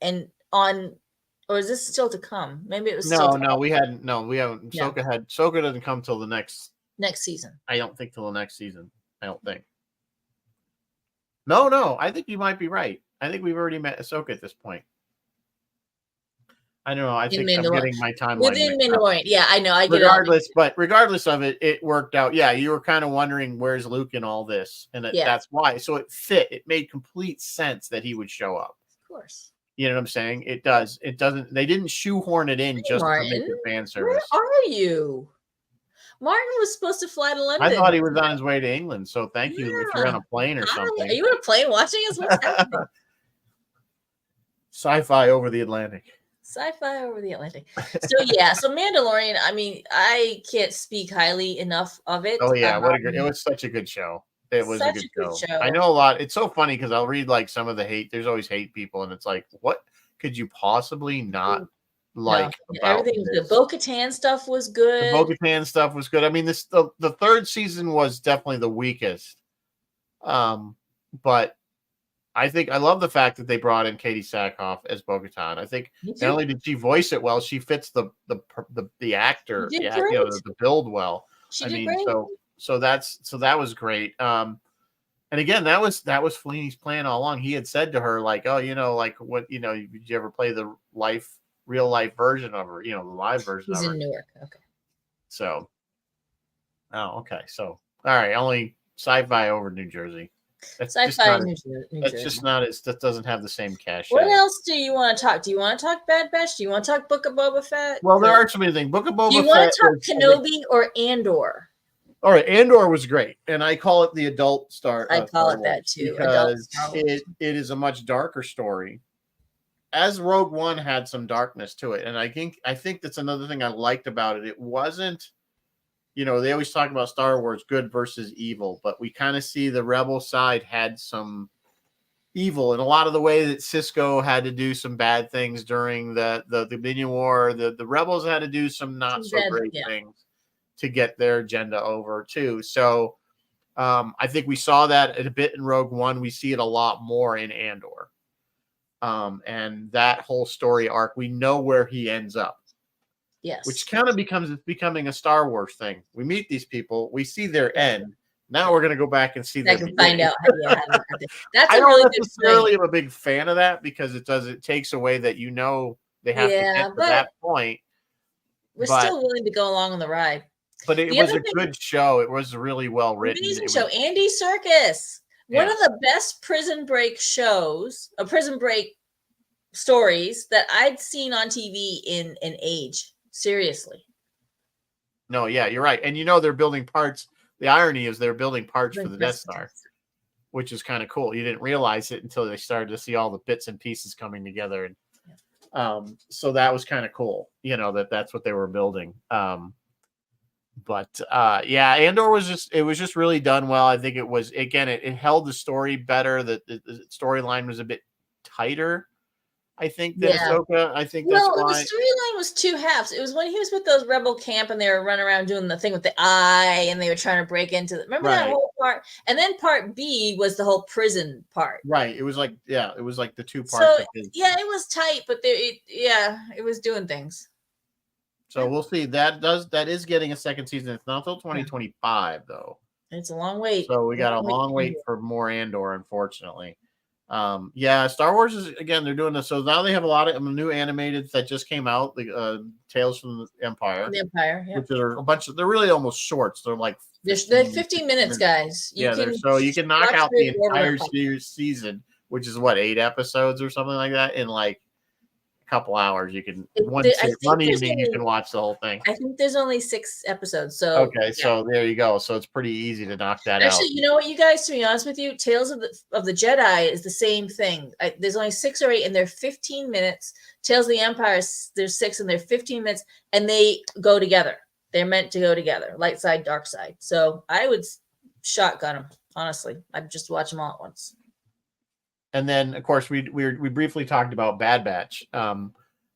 [SPEAKER 1] or is this still to come? Maybe it was.
[SPEAKER 2] We hadn't. No, we haven't. Ahsoka doesn't come till the next
[SPEAKER 1] season.
[SPEAKER 2] I don't think till the next season. I don't think. No. I think you might be right. I think we've already met Ahsoka at this point. I don't know. I think I'm getting my timeline
[SPEAKER 1] within Mandalorian. Yeah, I know. I get
[SPEAKER 2] regardless of it, it worked out. Yeah, you were kind of wondering where's Luke in all this, and that's why. So it fit. It made complete sense that he would show up.
[SPEAKER 1] Of course.
[SPEAKER 2] You know what I'm saying? It does. It doesn't. They didn't shoehorn it in just to make it fan service.
[SPEAKER 1] Where are you? Martin was supposed to fly to London.
[SPEAKER 2] I thought he was on his way to England. So thank you if you're on a plane or something.
[SPEAKER 1] Are you on a plane watching us? What's happening?
[SPEAKER 2] Sci-fi over the Atlantic.
[SPEAKER 1] Sci-fi over the Atlantic. So Mandalorian. I mean, I can't speak highly enough of it.
[SPEAKER 2] Oh yeah, it was such a good show. It was a good show. I know a lot. It's so funny because I'll read like some of the hate. There's always hate people, and it's like, what could you possibly not like?
[SPEAKER 1] Everything was good. Bo-Katan stuff was good.
[SPEAKER 2] The Bo-Katan stuff was good. I mean, the third season was definitely the weakest. But I think I love the fact that they brought in Katie Sackhoff as Bo-Katan. I think not only did she voice it well, she fits the actor, the build well. So that was great. And again, that was Fellini's plan all along. He had said to her, like, oh, like what, did you ever play the real life version of her, the live version of her?
[SPEAKER 1] He's in Newark. Okay.
[SPEAKER 2] So, okay. So All right, only Sci-Fi over New Jersey. That's just
[SPEAKER 1] Sci-Fi
[SPEAKER 2] not.
[SPEAKER 1] New
[SPEAKER 2] That's
[SPEAKER 1] Jersey.
[SPEAKER 2] just not. That doesn't have the same cachet.
[SPEAKER 1] What else do you want to talk? Do you want to talk Bad Batch? Do you want to talk Book of Boba Fett?
[SPEAKER 2] Well, there are so many things. Book of Boba
[SPEAKER 1] Do you
[SPEAKER 2] Fett.
[SPEAKER 1] want to talk Kenobi or Andor?
[SPEAKER 2] All right, Andor was great, and I call it the adult Star.
[SPEAKER 1] I call it
[SPEAKER 2] Wars
[SPEAKER 1] that too.
[SPEAKER 2] because it is a much darker story. As Rogue One had some darkness to it, and I think that's another thing I liked about it. It wasn't, they always talk about Star Wars good versus evil, but we kind of see the rebel side had some evil in a lot of the way that Cisco had to do some bad things during the Dominion War. The rebels had to do some not so great things to get their agenda over too. So I think we saw that a bit in Rogue One. We see it a lot more in Andor. And that whole story arc, we know where he ends up.
[SPEAKER 1] Yes.
[SPEAKER 2] Which kind of becoming a Star Wars thing. We meet these people, we see their end. Now we're going to go back and see that. I can find out. Yeah, that's I don't necessarily am a big fan of that because it takes away that they have to get to that point.
[SPEAKER 1] We're still willing to go along on the ride.
[SPEAKER 2] But it was a good show. It was really well written.
[SPEAKER 1] Amazing show. Andy Serkis. One of the best prison break shows, prison break stories that I'd seen on TV in an age. Seriously.
[SPEAKER 2] No, yeah, you're right. And they're building parts. The irony is they're building parts for the Death Star, which is kind of cool. You didn't realize it until they started to see all the bits and pieces coming together. And so that was kind of cool, that's what they were building. But Andor was just really done well. I think it was, again, it held the story better. The storyline was a bit tighter, I think, than Ahsoka. I think that's why.
[SPEAKER 1] The storyline was two halves. It was when he was with those rebel camp and they were running around doing the thing with the eye and they were trying to break into remember that whole part? And then part B was the whole prison part.
[SPEAKER 2] Right. It was like the two parts.
[SPEAKER 1] So it was tight, but it was doing things.
[SPEAKER 2] So we'll see. That is getting a second season. It's not until 2025 though.
[SPEAKER 1] It's a long wait.
[SPEAKER 2] So we got a long wait for more Andor, unfortunately. Star Wars is, again, they're doing this. So now they have a lot of new animated that just came out, the Tales from the Empire. Which are a bunch of, they're really almost shorts. They're like
[SPEAKER 1] 15 minutes, guys.
[SPEAKER 2] You can knock out the entire season, which is 8 episodes or something like that in like couple hours. You can one evening you can watch the whole thing.
[SPEAKER 1] I think there's only 6 episodes. So
[SPEAKER 2] so there you go. So it's pretty easy to knock that out.
[SPEAKER 1] Actually, you know what, you guys, to be honest with you, Tales of the Jedi is the same thing. There's only 6 or 8 and they're 15 minutes. Tales of the Empire, there's 6 and they're 15 minutes and they go together. They're meant to go together. Light side, dark side. So I would shotgun them, honestly. I'd just watch them all at once.
[SPEAKER 2] And then, of course, we briefly talked about Bad Batch,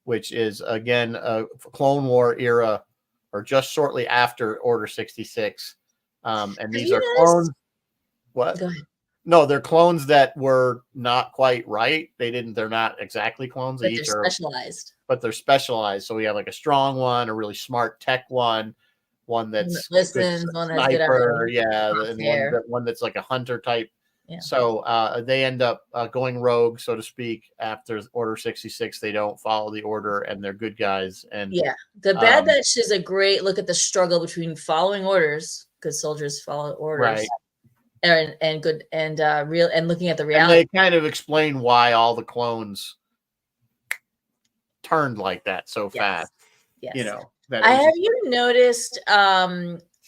[SPEAKER 2] which is, again, a Clone War era, or just shortly after Order 66. And these are clones. What?
[SPEAKER 1] Go ahead.
[SPEAKER 2] No, they're clones that were not quite right. They're not exactly clones.
[SPEAKER 1] But they're specialized.
[SPEAKER 2] But they're specialized. So we have like a strong one, a really smart tech one that's
[SPEAKER 1] listens, one that's
[SPEAKER 2] sniper, and one that's like a hunter type. Yeah. So they end up going rogue, so to speak, after Order 66. They don't follow the order, and they're good guys. And
[SPEAKER 1] the Bad Batch is a great look at the struggle between following orders, because soldiers follow orders, right, and good and real, and looking at the reality.
[SPEAKER 2] And they kind of explain why all the clones turned like that so fast.
[SPEAKER 1] Yes. Have you noticed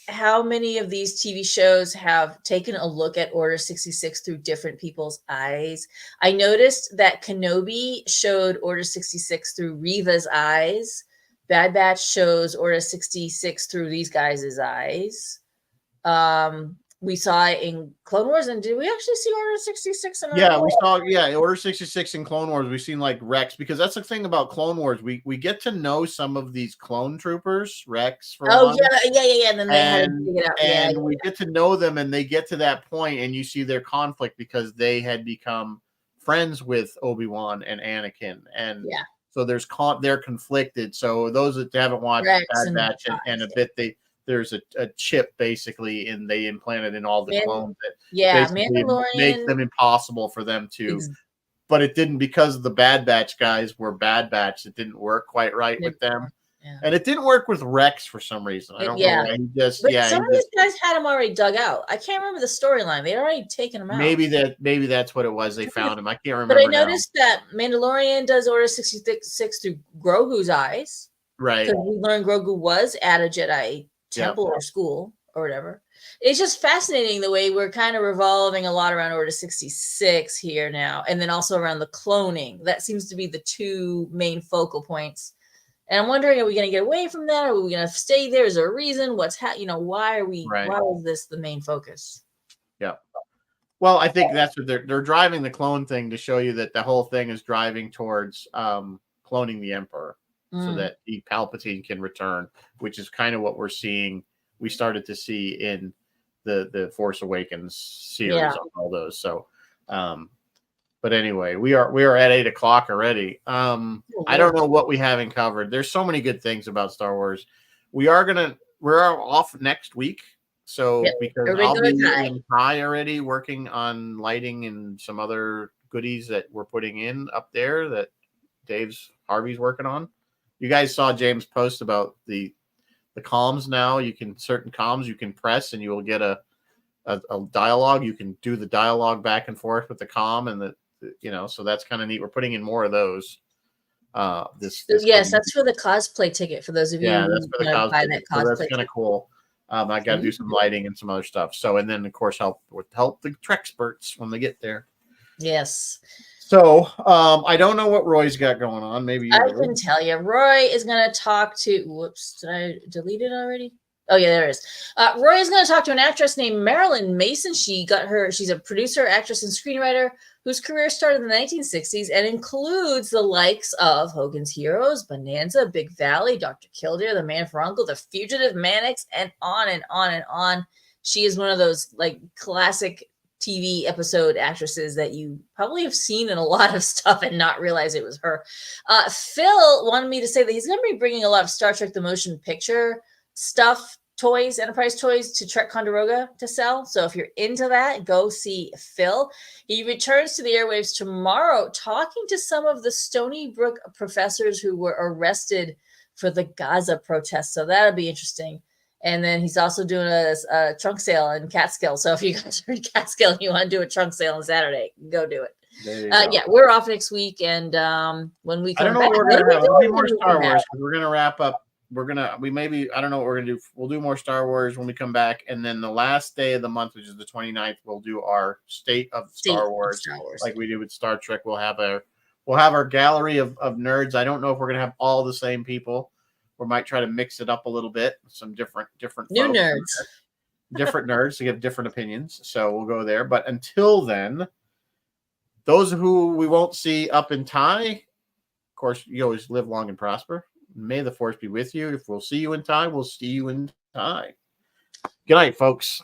[SPEAKER 1] how many of these TV shows have taken a look at Order 66 through different people's eyes? I noticed that Kenobi showed Order 66 through Reva's eyes. Bad Batch shows Order 66 through these guys' eyes. We saw it in Clone Wars, and did we actually see Order 66?
[SPEAKER 2] We saw Order 66 in Clone Wars. We've seen like Rex, because that's the thing about Clone Wars. We get to know some of these clone troopers, Rex for one.
[SPEAKER 1] And then they had to dig it out.
[SPEAKER 2] And we get to know them, and they get to that point, and you see their conflict because they had become friends with Obi-Wan and Anakin, and so they're conflicted. So those that haven't watched Bad Batch and a bit, there's a chip basically they implanted in all the clones that makes them impossible for them to. But it didn't, because the Bad Batch guys were Bad Batch. It didn't work quite right with them.
[SPEAKER 1] Yeah.
[SPEAKER 2] And it didn't work with Rex for some reason. I don't know why. He just,
[SPEAKER 1] but some of these guys had him already dug out. I can't remember the storyline. They'd already taken him out.
[SPEAKER 2] Maybe that's what it was. They found him. I can't remember.
[SPEAKER 1] But I noticed that Mandalorian does Order 66 through Grogu's eyes.
[SPEAKER 2] Right.
[SPEAKER 1] Because we learned Grogu was at a Jedi temple or school or whatever. It's just fascinating the way we're kind of revolving a lot around Order 66 here now. And then also around the cloning. That seems to be the two main focal points. And I'm wondering, are we going to get away from that? Are we going to stay there? Is there a reason? Why are we, why is this the main focus?
[SPEAKER 2] Yeah. Well, I think that's what they're driving the clone thing to show you that the whole thing is driving towards cloning the Emperor so that Palpatine can return, which is kind of what we're seeing. We started to see in the Force Awakens series on all those. So, but anyway, we are at 8 o'clock already. I don't know what we haven't covered. There's so many good things about Star Wars. We're off next week. So because I'll be in Thai already working on lighting and some other goodies that we're putting in up there that Harvey's working on. You guys saw James post about the comms now. Certain comms you can press and you will get a dialogue. You can do the dialogue back and forth with the comm and so that's kind of neat. We're putting in more of those.
[SPEAKER 1] That's for the cosplay ticket for those of you
[SPEAKER 2] that's for the cosplay ticket. So that's kind of cool. I got to do some lighting and some other stuff. So, and then of course help the Trexperts when they get there.
[SPEAKER 1] Yes.
[SPEAKER 2] So, I don't know what Roy's got going on. Maybe you do.
[SPEAKER 1] can tell you. Roy is going to talk to. Whoops! Did I delete it already? Oh yeah, there it is. Roy is going to talk to an actress named Marilyn Mason. She's a producer, actress, and screenwriter whose career started in the 1960s and includes the likes of Hogan's Heroes, Bonanza, Big Valley, Dr. Kildare, The Man for Uncle, The Fugitive, Mannix, and on and on and on. She is one of those classic TV episode actresses that you probably have seen in a lot of stuff and not realize it was her. Phil wanted me to say that he's going to be bringing a lot of Star Trek the Motion Picture stuff, toys, Enterprise toys to Trek-Conderoga to sell. So if you're into that, go see Phil. He returns to the airwaves tomorrow talking to some of the Stony Brook professors who were arrested for the Gaza protests. So that'll be interesting. And then he's also doing a trunk sale in Catskill. So if you guys are in Catskill and you want to do a trunk sale on Saturday, go do it. We're off next week. And when we come back,
[SPEAKER 2] we're going to have. We'll do more Star Wars because we're going to wrap up. I don't know what we're going to do. We'll do more Star Wars when we come back. And then the last day of the month, which is the 29th, we'll do our State of Star Wars. Like we do with Star Trek. We'll have our gallery of nerds. I don't know if we're going to have all the same people. We might try to mix it up a little bit. Some different
[SPEAKER 1] new nerds.
[SPEAKER 2] Different nerds to give different opinions. So we'll go there. But until then, those who we won't see up in Thai, of course, you always live long and prosper. May the Force be with you. If we'll see you in Thai, we'll see you in Thai. Good night, folks.